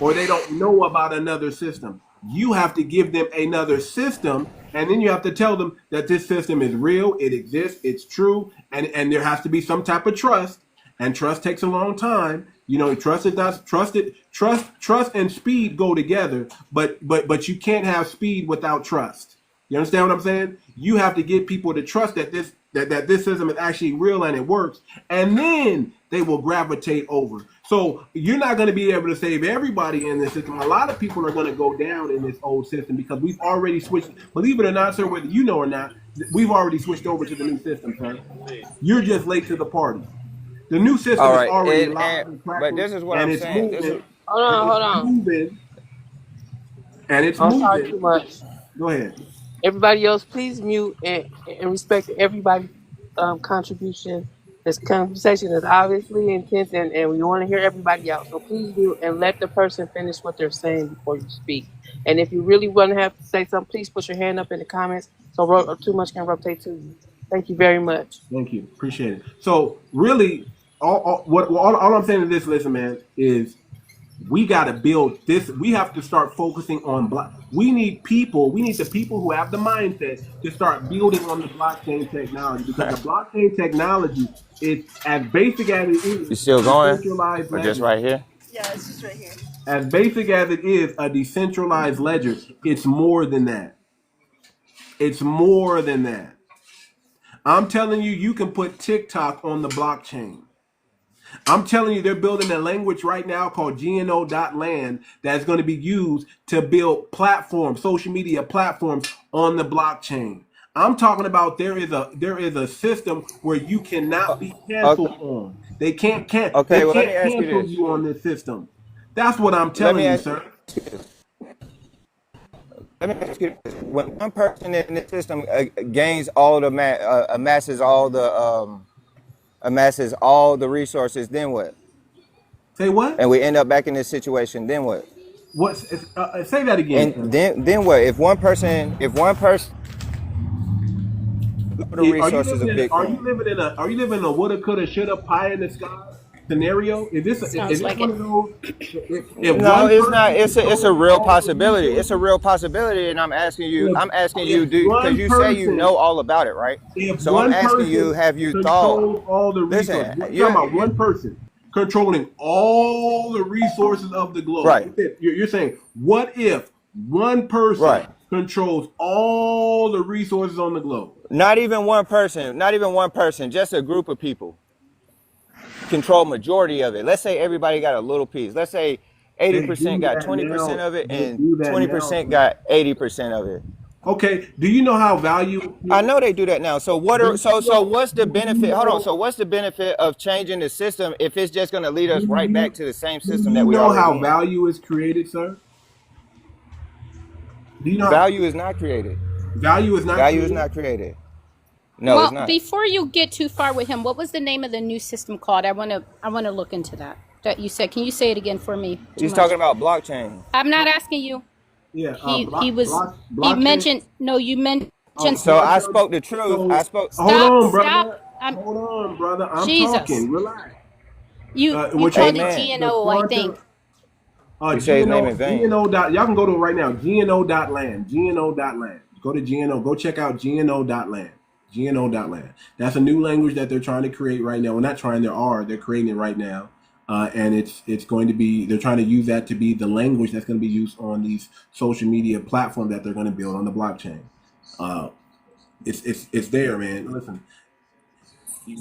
or they don't know about another system. You have to give them another system, and then you have to tell them that this system is real, it exists, it's true, and there has to be some type of trust. And trust takes a long time. You know, trust is not trusted. Trust and speed go together, but you can't have speed without trust. You understand what I'm saying? You have to get people to trust that this system is actually real and it works, and then they will gravitate over. So you're not going to be able to save everybody in this system. A lot of people are going to go down in this old system because we've already switched. Believe it or not, sir, whether you know or not, we've already switched over to the new system, sir. You're just late to the party. The new system
All
is
right,
already live and
but
cracking,
this is what
and
I'm
it's
saying.
moving,
Hold on.
and it's
Don't talk
moving.
too much.
Go ahead.
Everybody else, please mute and respect everybody's contribution This conversation is obviously intense, and we want to hear everybody out. So please do, and let the person finish what they're saying before you speak. And if you really want to have to say something, please put your hand up in the comments so Too Much can rotate to you. Thank you very much.
Thank you. Appreciate it. So really, all I'm saying to this, listen, man, is we got to build this. We have to start focusing on block. We need people. We need the people who have the mindset to start building on the blockchain technology, because the blockchain technology is as basic as it is.
You still going?
Decentralized
Or just
ledger.
right here?
Yeah, it's just right here.
As basic as it is, a decentralized ledger, it's more than that. It's more than that. I'm telling you, you can put TikTok on the blockchain. I'm telling you, they're building a language right now called 𝗔𝗯ance that's going to be used to build platforms, social media platforms on the blockchain. I'm talking about there is a system where you cannot be canceled on. They can't
Okay,
they
well, let
can't
me ask you
cancel
this.
you on this system. That's what I'm
Let
telling
me
you,
ask
sir.
you this. Let me ask you this. When one person in the system gains all the amasses all the resources, then what?
Say what?
And we end up back in this situation, then what?
What? Say that again,
And
sir.
then what? If one person the resources of
Are you
Bitcoin.
living in a woulda, coulda, shoulda, pie in the sky scenario? Is
Sounds
this
like
one
it.
of those? If
No,
one
it's not.
person
It's a
controls
real
all the
possibility. It's a
resources,
real possibility, and I'm asking you.
if
Do because
one
you say you
person
know all about it, right?
if
So I'm
one
asking you,
person
have you thought?
controls all the resources,
Listen,
we're talking about one person controlling all the resources of the globe.
right,
You're saying, what if one person
right.
controls all the resources on the globe?
Not even one person, just a group of people control majority of it. Let's say everybody got a little piece. Let's say
They
80%
do
got
that
20%
now.
of it,
They
and
do that now.
20% got 80% of it.
Okay. Do you know how value?
I know they do that now. So what's the
Do you
benefit? Hold on.
know?
So what's the benefit of changing the system if it's just going to lead us
Do
right back
you
to the same
do
system
you
that we
know how
already in?
value is created, sir? Do you know how
Value is not created.
value is not
Value is
created?
not created. No, it's
Well,
not.
before you get too far with him, what was the name of the new system called? I wanna look into that. That you said. Can you say it again for me? Too
He's
much.
talking about blockchain.
I'm not asking you.
Yeah.
He
Blockchain.
mentioned, no, you mentioned
So I
Blockchain.
spoke the truth. I
So
spoke.
hold
stop,
on,
stop.
brother.
I'm
Hold on, brother. I'm
Jesus.
talking. Relax.
You
What you're
called it
Amen.
the
GNO, I
quantum
think.
You say his name in vain.
GNO dot. Y'all can go to it right now. GNO.land. GNO.land. Go to GNO. Go check out GNO.land. GNO.land. That's a new language that they're trying to create right now. Well, not trying. They're creating it right now. And it's going to be. They're trying to use that to be the language that's going to be used on these social media platforms that they're going to build on the blockchain. It's there, man. Listen.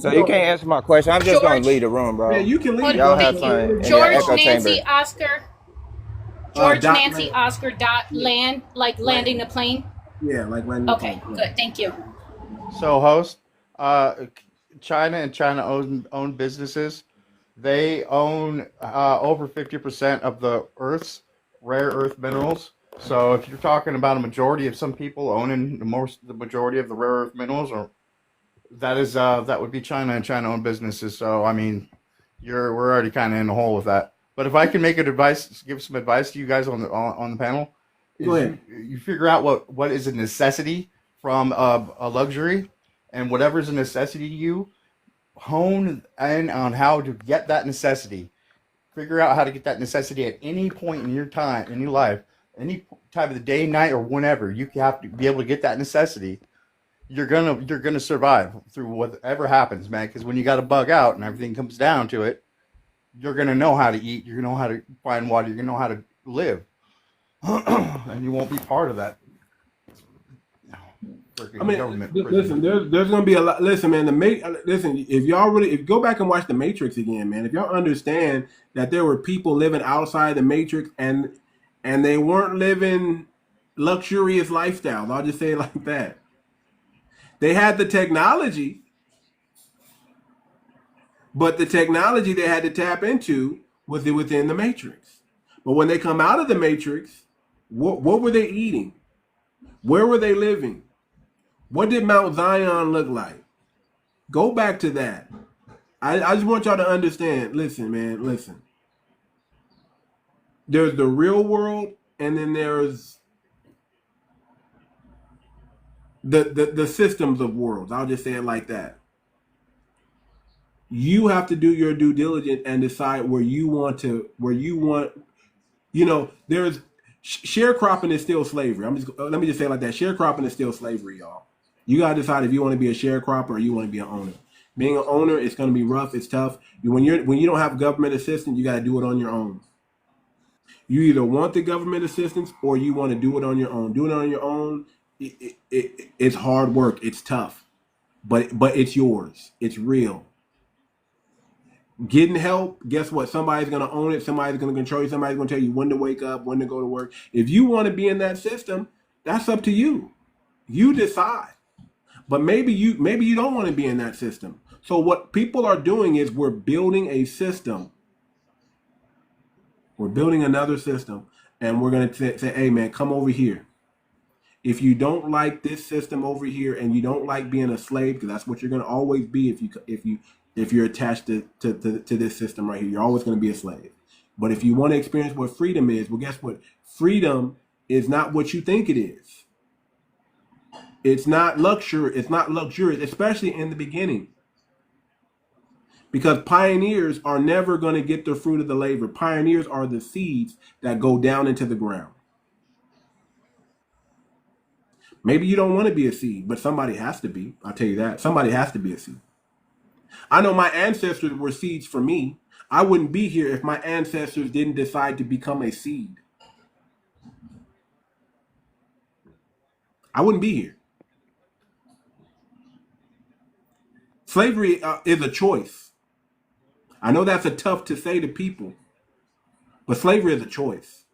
So you can't answer my question. I'm just gonna
George,
leave the room,
Man,
bro.
you can leave.
Y'all have
thank you.
fun in your
George
echo
Nancy
chamber.
Oscar. George
Dot
Nancy
land.
Oscar dot land, like landing the plane.
Yeah, like landing the
Okay,
plane.
good. Thank you.
So, host, China and China own businesses. They own over 50% of the Earth's rare earth minerals. So, if you're talking about a majority of some people owning the majority of the rare earth minerals, or that would be China and China owned businesses. So, I mean, we're already kind of in the hole with that. But if I can give some advice to you guys on the panel,
Go
is
ahead.
you figure out what is a necessity from a luxury, and whatever's a necessity to you, hone in on how to get that necessity. Figure out how to get that necessity at any point in your time, in your life, any time of the day, night, or whenever. You have to be able to get that necessity. You're gonna survive through whatever happens, man. Because when you got to bug out and everything comes down to it, you're gonna know how to eat. You're gonna know how to find water. You're gonna know how to live, and you won't be part of that.
I mean,
Government.
listen. There's gonna be a lot. Listen, man. Listen. If you go back and watch the Matrix again, man. If y'all understand that there were people living outside the Matrix and they weren't living luxurious lifestyles. I'll just say it like that. They had the technology, but the technology they had to tap into was within the Matrix. But when they come out of the Matrix, what were they eating? Where were they living? What did Mount Zion look like? Go back to that. I just want y'all to understand. Listen, man, listen. There's the real world, and then there's the systems of worlds. I'll just say it like that. You have to do your due diligence and decide where you want. There's sharecropping is still slavery. Let me just say it like that. Sharecropping is still slavery, y'all. You gotta decide if you want to be a sharecropper or you want to be an owner. Being an owner, it's gonna be rough. It's tough. When you don't have government assistance, you gotta do it on your own. You either want the government assistance or you want to do it on your own. Doing it on your own, it's hard work. It's tough, but it's yours. It's real. Getting help, guess what? Somebody's going to own it. Somebody's going to control you. Somebody's going to tell you when to wake up, when to go to work. If you want to be in that system, that's up to you. You decide. But maybe you don't want to be in that system. So what people are doing is we're building a system. We're building another system. And we're going to say, hey, man, come over here. If you don't like this system over here and you don't like being a slave, because that's what you're going to always be if you're attached to this system right here, you're always going to be a slave. But if you want to experience what freedom is, well, guess what? Freedom is not what you think it is. It's not luxury. It's not luxurious, especially in the beginning. Because pioneers are never going to get the fruit of the labor. Pioneers are the seeds that go down into the ground. Maybe you don't want to be a seed, but somebody has to be. I'll tell you that. Somebody has to be a seed. I know my ancestors were seeds for me. I wouldn't be here if my ancestors didn't decide to become a seed. I wouldn't be here. Slavery is a choice. I know that's tough to say to people, but slavery is a choice.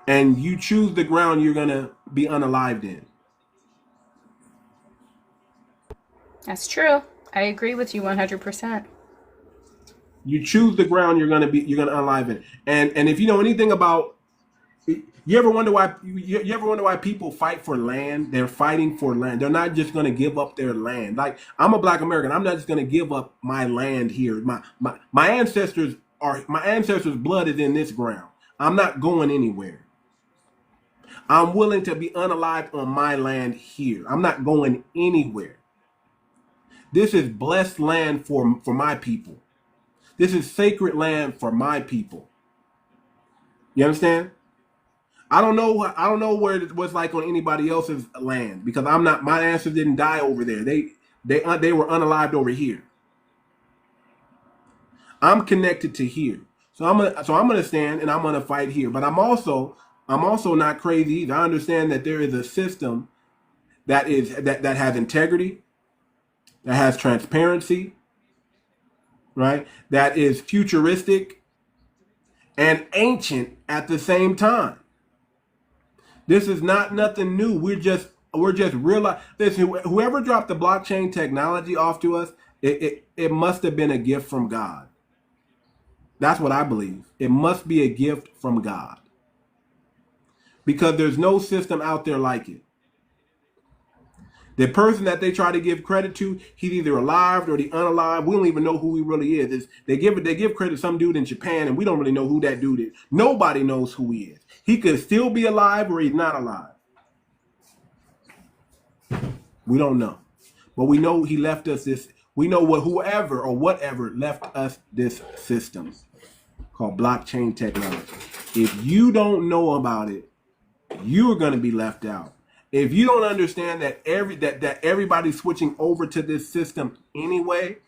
And you choose the ground you're going to be unalived in.
That's true. I agree with you 100%.
You choose the ground you're going to unalive in. And if you know anything about, you ever wonder why people fight for land? They're fighting for land. They're not just going to give up their land. Like, I'm a Black American. I'm not just going to give up my land here. My ancestors' blood is in this ground. I'm not going anywhere. I'm willing to be unalived on my land here. I'm not going anywhere. This is blessed land for my people. This is sacred land for my people. You understand? I don't know where it was like on anybody else's land because my ancestors didn't die over there. They were unalived over here. I'm connected to here. So I'm gonna stand and I'm gonna fight here. But I'm also not crazy either. I understand that there is a system that has integrity, that has transparency, right? That is futuristic and ancient at the same time. This is not nothing new. We're just realizing. Listen, whoever dropped the blockchain technology off to us, it must have been a gift from God. That's what I believe. It must be a gift from God. Because there's no system out there like it. The person that they try to give credit to, he's either alive or the unalive. We don't even know who he really is. They give credit to some dude in Japan, and we don't really know who that dude is. Nobody knows who he is. He could still be alive or he's not alive. We don't know. But we know he left us this. We know whoever or whatever left us this system called blockchain technology. If you don't know about it, you're going to be left out. If you don't understand that that everybody's switching over to this system anyway,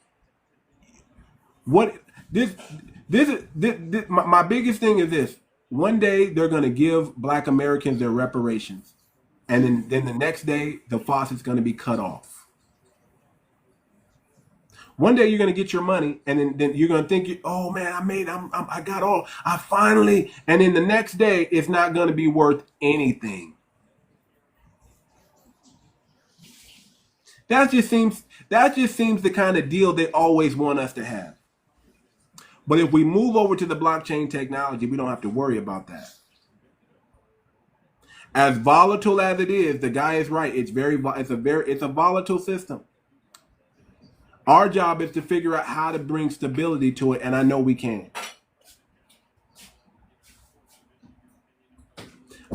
my biggest thing is this: one day they're going to give Black Americans their reparations, and then the next day the faucet's going to be cut off. One day you're going to get your money, and then you're going to think, oh man, I finally, and then the next day it's not going to be worth anything. That just seems the kind of deal they always want us to have. But if we move over to the blockchain technology, we don't have to worry about that. As volatile as it is, the guy is right. It's a volatile system. Our job is to figure out how to bring stability to it, and I know we can.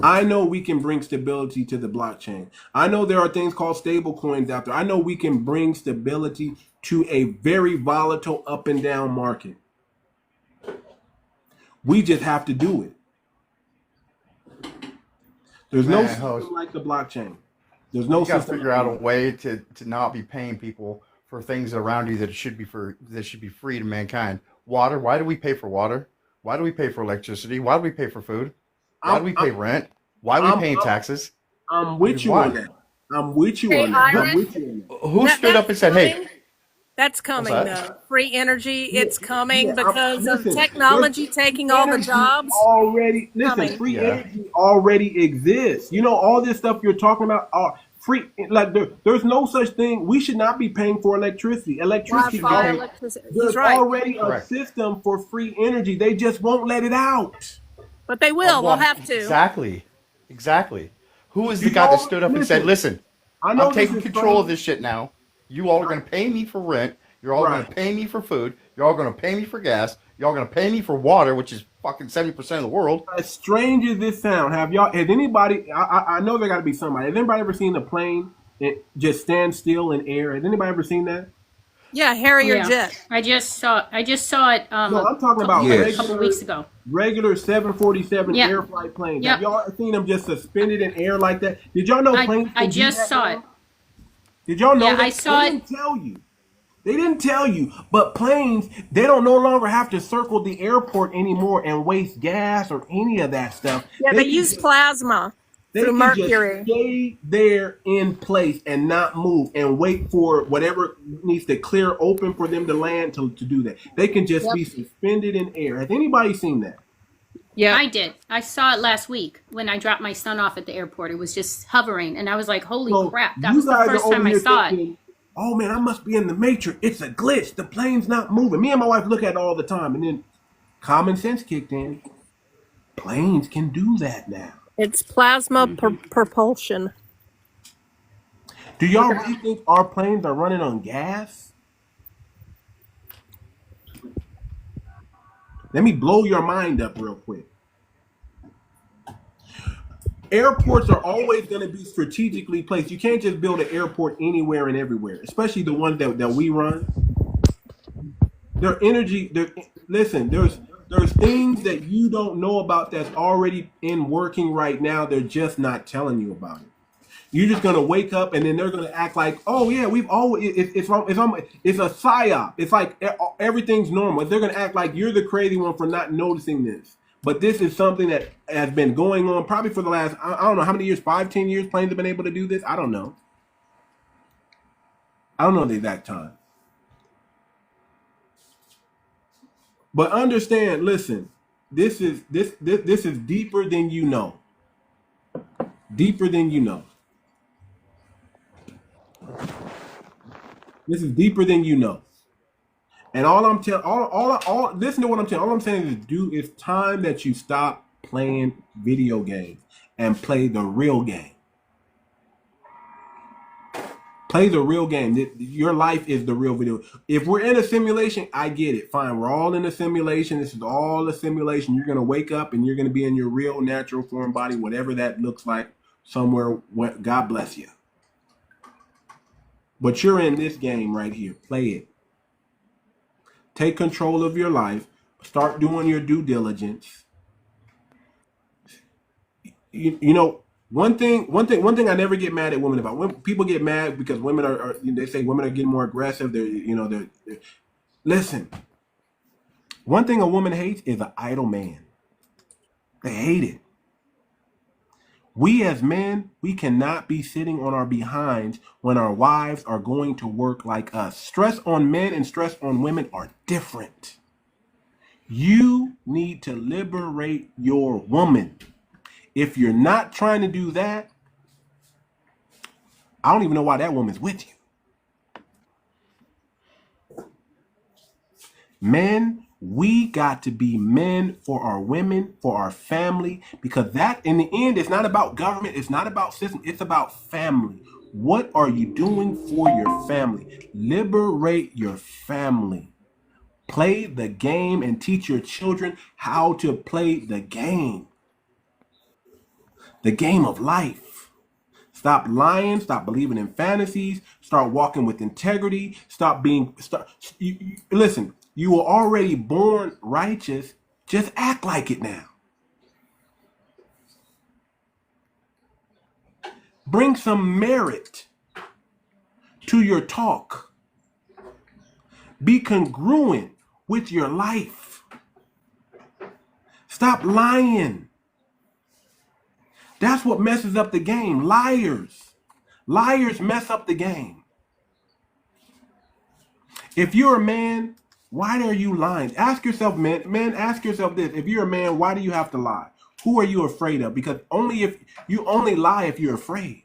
I know we can bring stability to the blockchain. I know there are things called stable coins out there. I know we can bring stability to a very volatile up and down market. We just have to do it. There's no system like the blockchain. There's no system.
You got to figure out a way to not be paying people for things around you that should be free to mankind. Water. Why do we pay for water? Why do we pay for electricity? Why do we pay for food? Why do we pay rent? Why are we paying taxes?
I'm with you on that. I'm with you on that.
Who stood up and said, "Hey"?
That's coming, though. Free energy, it's coming because of
listen,
technology taking all the jobs.
Already, listen, free energy already exists. You know, all this stuff you're talking about are free. Like there's no such thing. We should not be paying for electricity. There's already a system for free energy. They just won't let it out.
But they will. They'll have to.
Exactly. Who is the guy that stood up and said, "Listen, I'm taking control of this shit now. You all are going to pay me for rent. You're all going to pay me for food. You're all going to pay me for gas. You're all going to pay me for water, which is fucking 70% of the world."
As strange as this sounds, has anybody, I know there got to be somebody, has anybody ever seen a plane just stand still in air? Has anybody ever seen that?
Yeah, Harrier jet.
I just saw it
no, I'm talking about
a couple weeks ago.
Regular 747 air flight planes. Have y'all seen them just suspended in air like that? Did y'all know planes
I just saw it.
Did y'all know that?
I saw
They didn't tell you. They didn't tell you. But planes, they don't no longer have to circle the airport anymore and waste gas or any of that stuff.
Yeah, they use plasma through mercury.
Just stay there in place and not move and wait for whatever needs to clear open for them to land to do that. They can just be suspended in air. Has anybody seen that?
Yeah, I did. I saw it last week when I dropped my son off at the airport. It was just hovering, and I was like, "Holy crap!" That was the first time I saw it.
Oh man, I must be in the Matrix. It's a glitch. The plane's not moving. Me and my wife look at it all the time, and then common sense kicked in. Planes can do that now.
It's plasma propulsion.
Do y'all really think our planes are running on gas? Let me blow your mind up real quick. Airports are always going to be strategically placed. You can't just build an airport anywhere and everywhere, especially the ones that we run. Their energy, listen, there's things that you don't know about that's already in working right now. They're just not telling you about it. You're just gonna wake up and then they're gonna act like, oh yeah, we've always it's a psyop. It's like everything's normal. They're gonna act like you're the crazy one for not noticing this. But this is something that has been going on probably for the last, I don't know how many years, 5-10 years planes have been able to do this. I don't know. I don't know the exact time. But understand, listen, this is deeper than you know. Deeper than you know. This is deeper than you know. And all I'm telling, listen to what I'm telling. All I'm saying is, it's time that you stop playing video games and play the real game. Play the real game. Your life is the real video. If we're in a simulation, I get it. Fine, we're all in a simulation. This is all a simulation. You're gonna wake up and you're gonna be in your real, natural form body, whatever that looks like, somewhere. God bless you. But you're in this game right here. Play it. Take control of your life. Start doing your due diligence. You know, one thing I never get mad at women about. When people get mad because women are they say women are getting more aggressive. They're listen. One thing a woman hates is an idle man. They hate it. We as men, we cannot be sitting on our behinds when our wives are going to work like us. Stress on men and stress on women are different. You need to liberate your woman. If you're not trying to do that, I don't even know why that woman's with you. Men, We got to be men for our women, for our family, because that, in the end, it's not about government. It's not about system. It's about family. What are you doing for your family? Liberate your family. Play the game and teach your children how to play the game of life. Stop lying. Stop believing in fantasies. Start walking with integrity. Listen, you were already born righteous. Just act like it now. Bring some merit to your talk. Be congruent with your life. Stop lying. That's what messes up the game. Liars mess up the game. If you're a man, why are you lying? Ask yourself, men, ask yourself this. If you're a man, why do you have to lie? Who are you afraid of? Because you only lie if you're afraid.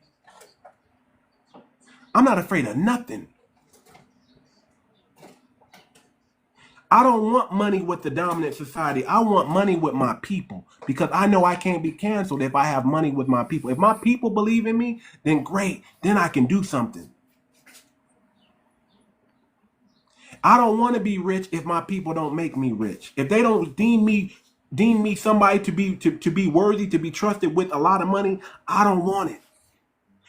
I'm not afraid of nothing. I don't want money with the dominant society. I want money with my people, because I know I can't be canceled if I have money with my people. If my people believe in me, then great. Then I can do something. I don't want to be rich if my people don't make me rich. If they don't deem me somebody to be worthy, to be trusted with a lot of money, I don't want it.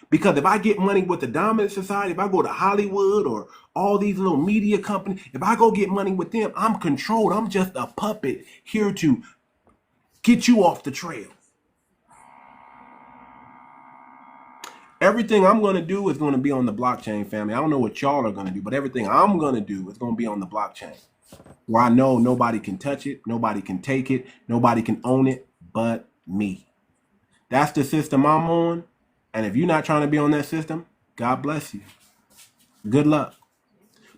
Because if I get money with the dominant society, if I go to Hollywood or all these little media companies, if I go get money with them, I'm controlled. I'm just a puppet here to get you off the trail. Everything I'm going to do is going to be on the blockchain, family. I don't know what y'all are going to do, but everything I'm going to do is going to be on the blockchain, where I know nobody can touch it, nobody can take it, nobody can own it but me. That's the system I'm on. And if you're not trying to be on that system, God bless you. Good luck.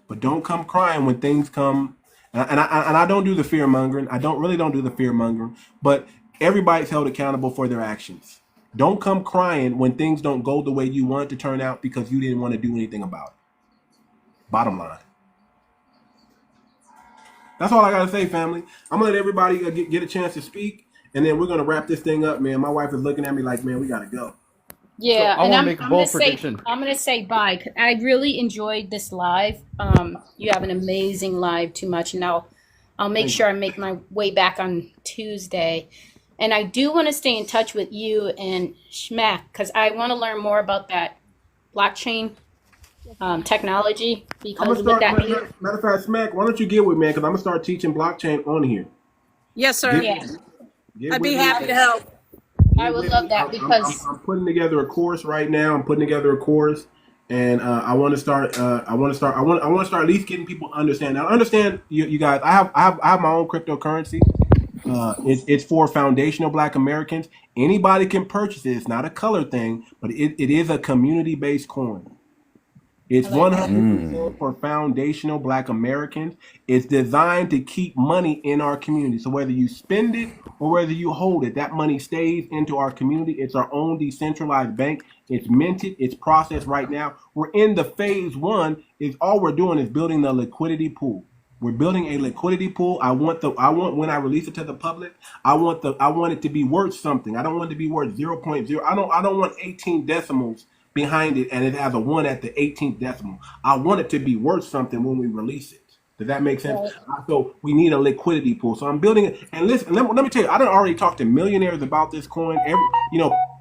But don't come crying when things come. And I don't do the fear mongering. I don't do the fear mongering. But everybody's held accountable for their actions. Don't come crying when things don't go the way you want it to turn out because you didn't want to do anything about it. Bottom line. That's all I got to say, family. I'm going to let everybody get a chance to speak. And then we're going to wrap this thing up, man. My wife is looking at me like, man, we got to go.
Yeah,
So I
and
want to
I'm
make a
I'm
bold
gonna say
prediction.
I'm gonna say bye. 'Cause I really enjoyed this live. You have an amazing live, Too Much. And I'll make sure I make my way back on Tuesday. And I do want to stay in touch with you and Schmack, because I want to learn more about that blockchain technology.
I'm
Because
gonna
with
start.
that,
Matter of fact, Smack, why don't you get with me, man? Because I'm gonna start teaching blockchain on here.
Yes, sir.
yeah,
Get
I'd
with
be
me.
happy to help.
I would love that because
I'm putting together a course right now. And I want to start. I want to start at least getting people to understand. Now, understand you guys. I have my own cryptocurrency. It's for foundational Black Americans. Anybody can purchase it. It's not a color thing, but it is a community-based coin. It's 100% for foundational Black Americans. It's designed to keep money in our community. So whether you spend it or whether you hold it, that money stays into our community. It's our own decentralized bank. It's minted. It's processed right now. We're in the phase one. Is all we're doing is building the liquidity pool. We're building a liquidity pool. I want when I release it to the public, I want it to be worth something. I don't want it to be worth 0.0. I don't want 18 decimals behind it and it has a 1 at the 18th decimal. I want it to be worth something when we release it. Does that make sense? So we need a liquidity pool. So I'm building it. And listen, let me tell you, I done already talked to millionaires about this coin.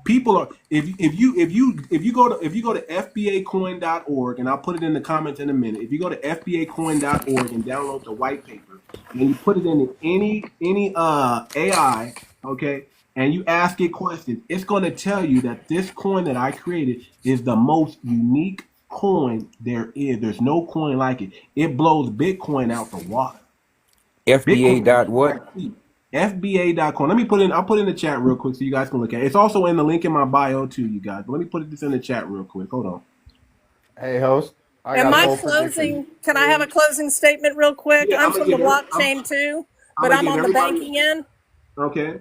People are if you go to fbacoin.org, and I'll put it in the comments in a minute. If you go to fbacoin.org and download the white paper and you put it into any AI, okay, and you ask it questions, it's going to tell you that this coin that I created is the most unique coin there is. There's no coin like it. It blows Bitcoin out the water.
FBA dot what?
FBA.coin. I'll put it in the chat real quick so you guys can look at it. It's also in the link in my bio too, you guys. But let me put this in the chat real quick. Hold on.
Hey, host.
Can I have a closing statement real quick?
Yeah,
I'm from the blockchain too, but I'm on the banking end.
Okay.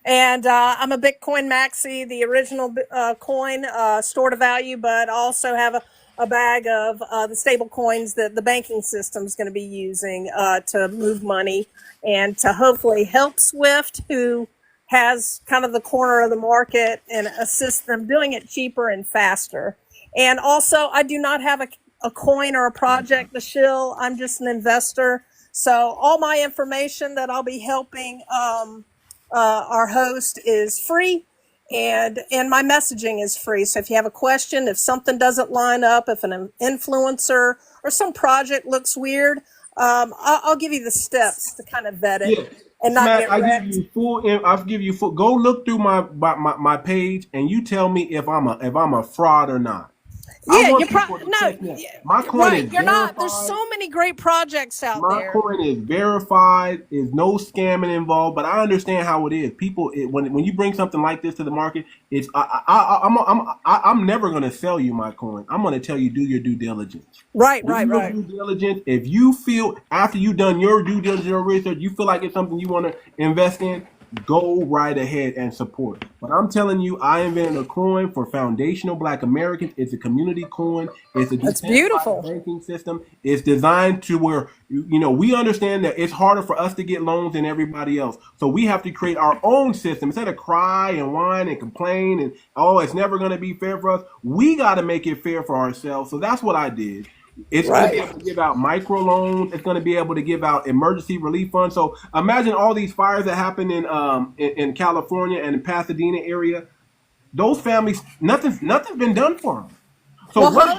And I'm a Bitcoin maxi, the original coin, store to value, but also have
a bag of the stable coins that the banking system is going to be using to move money and to hopefully help SWIFT, who has kind of the corner of the market, and assist them doing it cheaper and faster. And also, I do not have a coin or a project to shill. I'm just an investor. So all my information that I'll be helping our host is free, and my messaging is free. So if you have a question, if something doesn't line up, if an influencer or some project looks weird, I'll give you the steps to kind of vet it.
Yeah.
And not
Smack,
get
I
wrecked.
give you full. I'll give you full. Go look through my page, and you tell me if I'm a fraud or not.
Yeah,
My coin
right.
is
You're not.
verified.
There's so many great projects out
My
there.
coin is verified. There's no scamming involved. But I understand how it is. People, when you bring something like this to the market, it's I'm never going to sell you my coin. I'm going to tell you, do your due diligence.
Right.
Due diligence. If you feel after you've done your due diligence or research, you feel like it's something you want to invest in, go right ahead and support. But I'm telling you, I invented a coin for foundational Black Americans. It's a community coin. It's a decentralized banking system. It's designed to where we understand that it's harder for us to get loans than everybody else. So we have to create our own system instead of cry and whine and complain and it's never going to be fair for us. We got to make it fair for ourselves. So that's what I did. It's going to be able to give out microloans. It's going to be able to give out emergency relief funds. So imagine all these fires that happen in California and in Pasadena area. Those families, nothing's been done for them. So what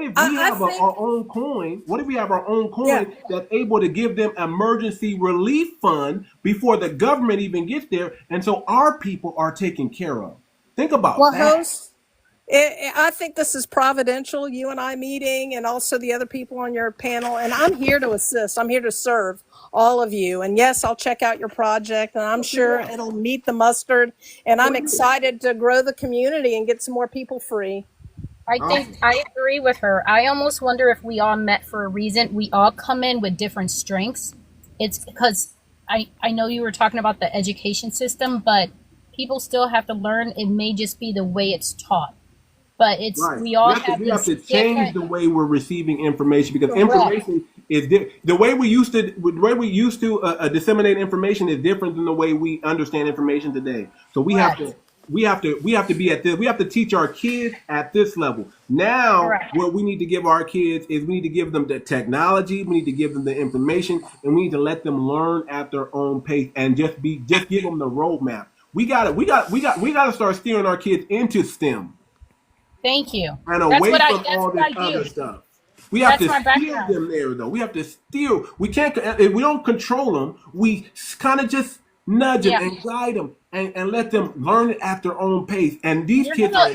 if we have our own coin? What if we have our own coin that's able to give them emergency relief fund before the government even gets there, and so our people are taken care of? Think about that.
Host, I think this is providential, you and I meeting, and also the other people on your panel. And I'm here to assist. I'm here to serve all of you. And yes, I'll check out your project, and I'm sure it'll meet the mustard. And I'm excited to grow the community and get some more people free.
I think I agree with her. I almost wonder if we all met for a reason. We all come in with different strengths. It's because I know you were talking about the education system, but people still have to learn. It may just be the way it's taught. But it's we have
to change the way we're receiving information, because information is the way we used to disseminate information is different than the way we understand information today. So we have to be at this. We have to teach our kids at this level. Now, what we need to give our kids is we need to give them the technology, we need to give them the information, and we need to let them learn at their own pace and just give them the roadmap. We got to start steering our kids into STEM.
Thank you.
And away from all this other stuff. We have to steer them there, though. We have to steer. We can't. If we don't control them, we kind of just nudge them and guide them and let them learn it at their own pace. And these kids are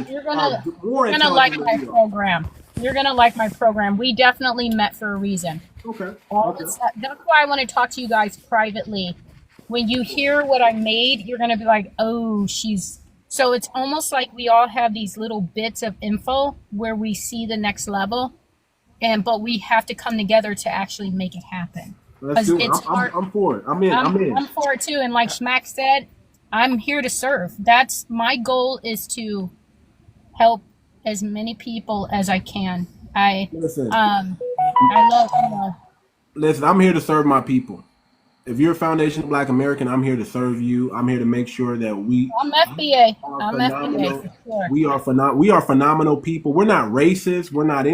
more intelligent. You're gonna like my
program. You're gonna like my program. We definitely met for a reason.
Okay.
That's why I want to talk to you guys privately. When you hear what I made, you're gonna be like, oh, she's. So it's almost like we all have these little bits of info where we see the next level, but we have to come together to actually make it happen.
I'm for it. I'm in.
I'm for it too. And like Schmack said, I'm here to serve. That's my goal, is to help as many people as I can. Listen,
I'm here to serve my people. If you're a Foundation Black American, I'm here to serve you. I'm here to make sure that
I'm FBA. For sure.
We are phenomenal people. We're not racist. We're not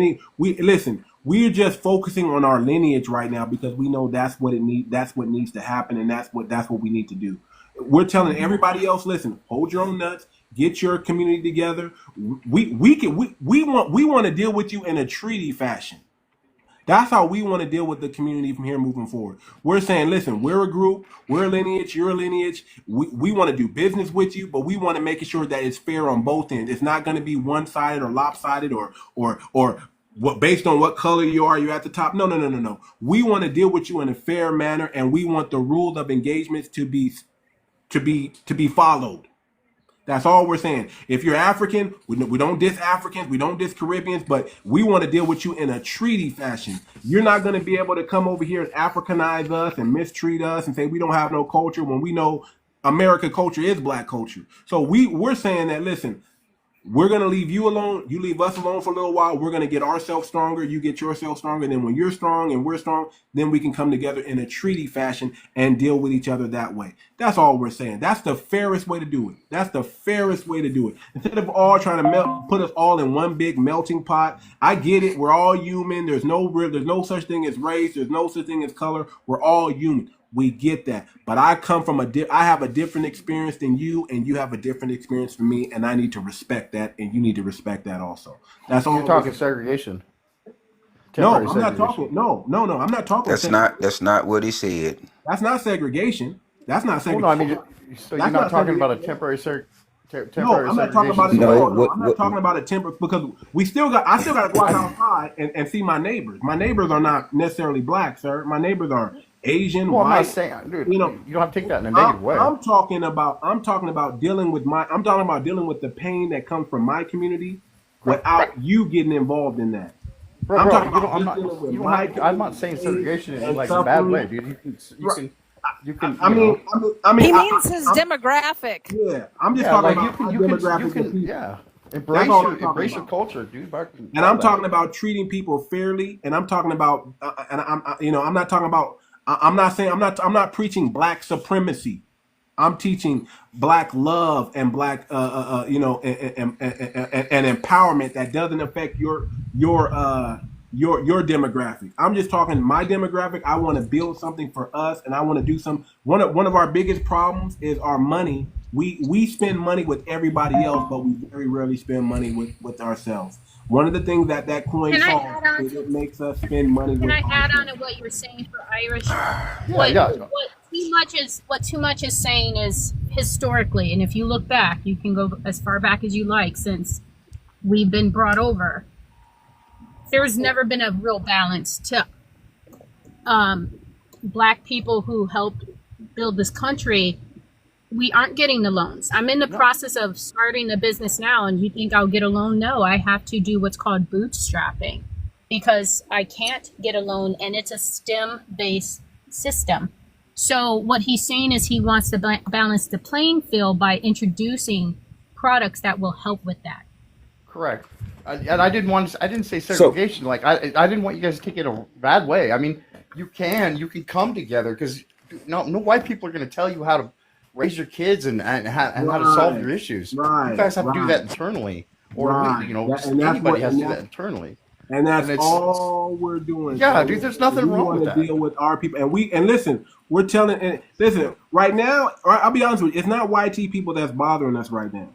we're just focusing on our lineage right now because we know that's what needs to happen, and that's what we need to do. We're telling everybody else, listen, hold your own nuts, get your community together. We want to deal with you in a treaty fashion. That's how we want to deal with the community from here moving forward. We're saying, listen, we're a group, we're a lineage, you're a lineage. We want to do business with you, but we want to make sure that it's fair on both ends. It's not going to be one-sided or lopsided or what based on what color you're at the top. No. We want to deal with you in a fair manner, and we want the rules of engagements to be followed. That's all we're saying. If you're African, we don't diss Africans, we don't diss Caribbeans, but we want to deal with you in a treaty fashion. You're not going to be able to come over here and Africanize us and mistreat us and say we don't have no culture when we know American culture is Black culture. So we're saying that, listen, We're going to leave you alone. You leave us alone for a little while. We're going to get ourselves stronger. You get yourself stronger. And then when you're strong and we're strong, then we can come together in a treaty fashion and deal with each other that way. That's all we're saying. That's the fairest way to do it. That's the fairest way to do it. Instead of all trying to put us all in one big melting pot. I get it. We're all human. There's no such thing as race. There's no such thing as color. We're all human. We get that, but I come from I have a different experience than you, and you have a different experience from me, and I need to respect that, and you need to respect that also. That's all.
You're talking segregation.
No, I'm not talking. No, I'm not talking.
That's not what he said.
That's not segregation. That's not segregation.
Well, no, I mean, so you're not talking about a temporary segregation.
No, I'm not talking about it. No, I'm not talking about a temporary, because I still got to go outside and see my neighbors. My neighbors are not necessarily black, sir. My neighbors are Asian,
well,
white.
I'm not saying, dude, you don't have to take that in a negative way.
I'm talking about dealing with the pain that comes from my community without you getting involved in that.
I'm not saying segregation in like a bad way, dude. You can. I
mean, he means his demographic.
Yeah, I'm just talking about demographic.
Yeah. Embrace your culture, dude.
And I'm talking about treating people fairly, and I'm talking about, I'm not preaching black supremacy. I'm teaching black love and black, and empowerment that doesn't affect your demographic. I'm just talking my demographic. I want to build something for us, and I want to do some. One of our biggest problems is our money. We spend money with everybody else, but we very rarely spend money with ourselves. One of the things that coin solves is it makes us spend money.
Can I add on to what you were saying for Irish? What Too Much is saying is historically, and if you look back, you can go as far back as you like since we've been brought over. There's never been a real balance to black people who helped build this country. We aren't getting the loans. I'm in the process of starting a business now, and you think I'll get a loan? No, I have to do what's called bootstrapping because I can't get a loan, and it's a STEM-based system. So what he's saying is he wants to balance the playing field by introducing products that will help with that.
Correct. And I didn't say segregation. I didn't want you guys to take it a bad way. I mean, you can come together because no white people are going to tell you how to raise your kids and how to solve your issues. You guys have to do that internally, or anybody has to do that internally.
And that's all we're doing.
Yeah, dude, there's nothing wrong with that.
We want to deal with our people, and listen, we're telling. And listen, right now, I'll be honest with you, it's not YT people that's bothering us right now.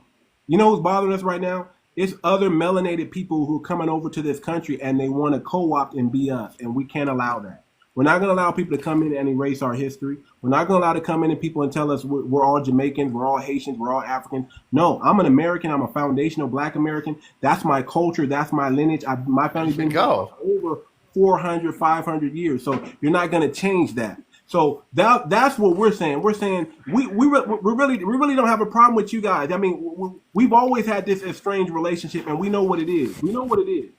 You know who's bothering us right now? It's other melanated people who are coming over to this country and they want to co-opt and be us, and we can't allow that. We're not going to allow people to come in and erase our history. We're not going to allow to come in and people and tell us we're all Jamaicans, we're all Haitians, we're all Africans. No, I'm an American. I'm a foundational black American. That's my culture. That's my lineage. My family's been here over 400, 500 years. So you're not going to change that. So that's what we're saying. We're saying we really don't have a problem with you guys. I mean, we've always had this estranged relationship, and we know what it is. We know what it is.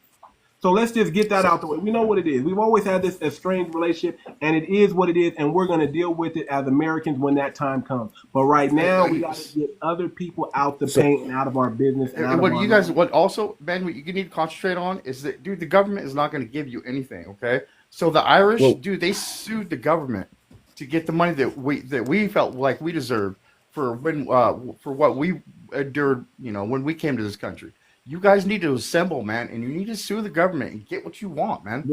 So let's just get that out the way. We know what it is. We've always had this estranged relationship, and it is what it is, and we're going to deal with it as Americans when that time comes. But right now, we got to get other people out the paint and out of our business.
What also, Ben, what you need to concentrate on is that, dude, the government is not going to give you anything, okay? So the Irish, dude, they sued the government to get the money that we felt like we deserved for what we endured, when we came to this country. You guys need to assemble, man, and you need to sue the government and get what you want, man.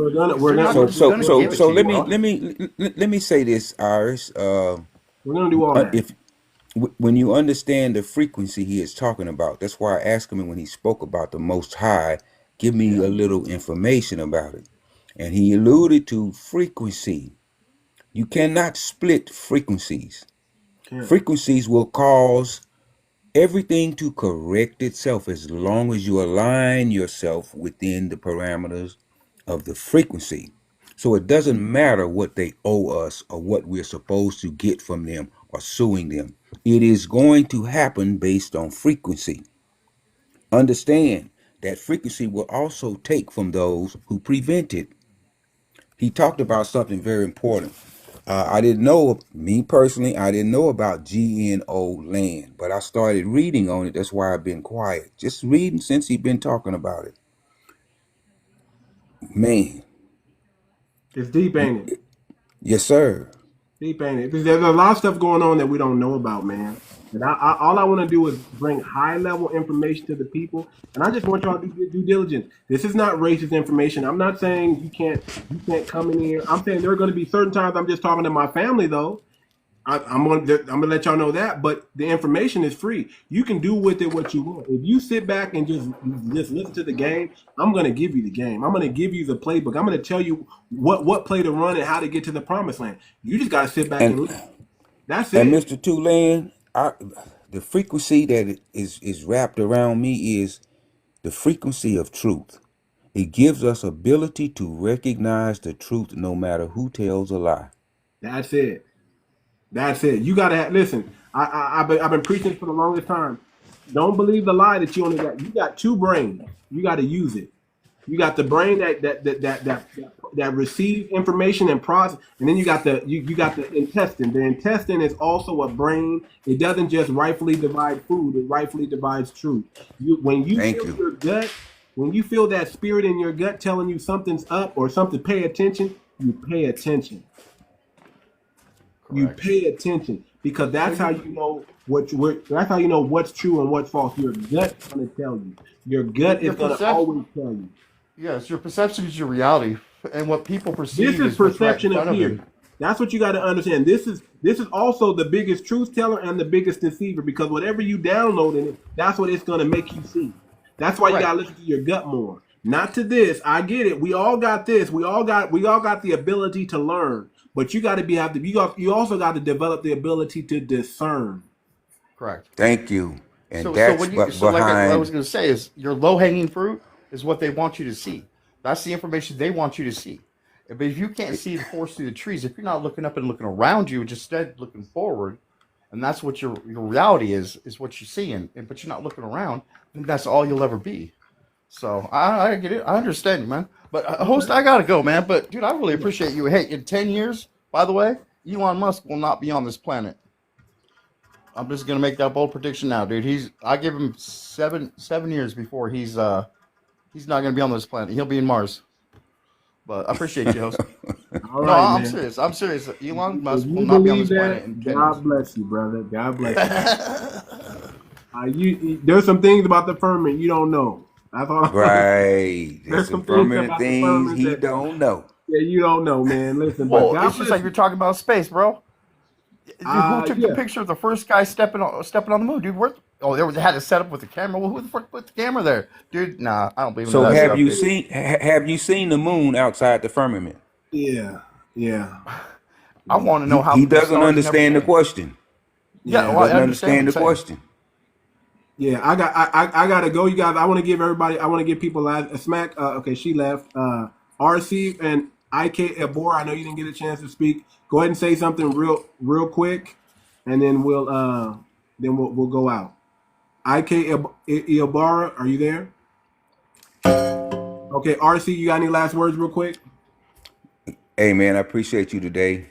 So let me say this, Iris.
We're gonna do all that.
When you understand the frequency he is talking about, that's why I asked him when he spoke about the Most High, give me a little information about it, and he alluded to frequency. You cannot split frequencies. Frequencies will cause everything to correct itself as long as you align yourself within the parameters of the frequency. So it doesn't matter what they owe us or what we're supposed to get from them or suing them. It is going to happen based on frequency. Understand that frequency will also take from those who prevent it. He talked about something very important. I didn't know, me personally, I didn't know about GNO land, but I started reading on it. That's why I've been quiet. Just reading since he's been talking about it. Man.
It's deep, ain't it?
Yes, sir.
Deep, ain't it? Because there's a lot of stuff going on that we don't know about, man. And all I want to do is bring high-level information to the people, and I just want y'all to do your due diligence. This is not racist information. I'm not saying you can't come in here. I'm saying there are going to be certain times I'm just talking to my family, though. I'm gonna let y'all know that, but the information is free. You can do with it what you want. If you sit back and just listen to the game, I'm gonna give you the game. I'm gonna give you the playbook. I'm gonna tell you what play to run and how to get to the promised land. You just gotta sit back and listen. That's it.
And Mr. Tulane, the frequency that is wrapped around me is the frequency of truth. It gives us ability to recognize the truth no matter who tells a lie.
That's it. That's it. You gotta listen. I've been preaching for the longest time. Don't believe the lie that you only got. You got two brains. You got to use it. You got the brain that receives information and process, and then you got the intestine. The intestine is also a brain. It doesn't just rightfully divide food; it rightfully divides truth. When you feel your gut, when you feel that spirit in your gut telling you something's up or something, pay attention. You pay attention. You pay attention because that's how you know that's how you know what's true and what's false. Your gut's gonna tell you. Your gut is gonna always tell you.
Yes, your perception is your reality, and what people perceive.
This is perception of fear. That's what you got to understand. This is also the biggest truth teller and the biggest deceiver because whatever you download in it, that's what it's gonna make you see. That's why you gotta listen to your gut more. Not to this. I get it. We all got this. We all got the ability to learn. But you got to you also got to develop the ability to discern.
Correct.
Thank you. And
so
that's
like
behind.
What I was going to say is your low-hanging fruit is what they want you to see. That's the information they want you to see. But if you can't see the forest through the trees, if you're not looking up and looking around you, just instead looking forward, and that's what your reality is what you're seeing, but you're not looking around, then that's all you'll ever be. So I get it. I understand you, man. But host, I gotta go, man. But dude, I really appreciate you. Hey, in 10 years, by the way, Elon Musk will not be on this planet. I'm just gonna make that bold prediction now, dude. I give him seven years before he's not gonna be on this planet. He'll be in Mars. But I appreciate you, host.
All right,
I'm serious. I'm serious. Elon Musk will not be on this planet in 10
God bless you, brother. God bless you. There's some things about the firmament you don't know. That's all.
Right. There's some permanent things he don't know.
Yeah, you don't know, man. Listen,
well, it's just like you're talking about space, bro. Dude, who took the picture of the first guy stepping on the moon, dude? They had to set up with the camera. Well, who the fuck put the camera there, dude? Nah, I don't believe in that.
So have you seen the moon outside the firmament?
Yeah.
I want to know how
he doesn't understand the question.
Yeah,
well, doesn't understand the question.
Yeah, I gotta go, you guys. I want to give people a smack. Okay, she left. RC and 𝗖cie_HIH. I know you didn't get a chance to speak. Go ahead and say something real quick, and then we'll go out. 𝗖cie_HIH, are you there? Okay, RC, you got any last words real quick?
Hey man, I appreciate you today,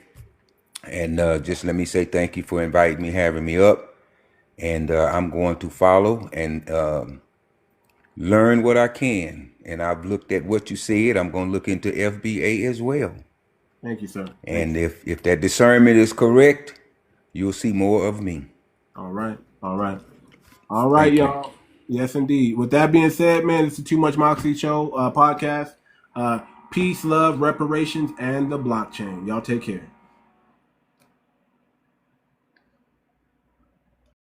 and just let me say thank you for inviting me, having me up. And I'm going to follow and learn what I can. And I've looked at what you said. I'm going to look into FBA as well.
Thank you, sir.
And if that discernment is correct, you'll see more of me.
All right, y'all. Yes, indeed. With that being said, man, it's the Too Much Moxie Show podcast. Peace, love, reparations, and the blockchain. Y'all take care.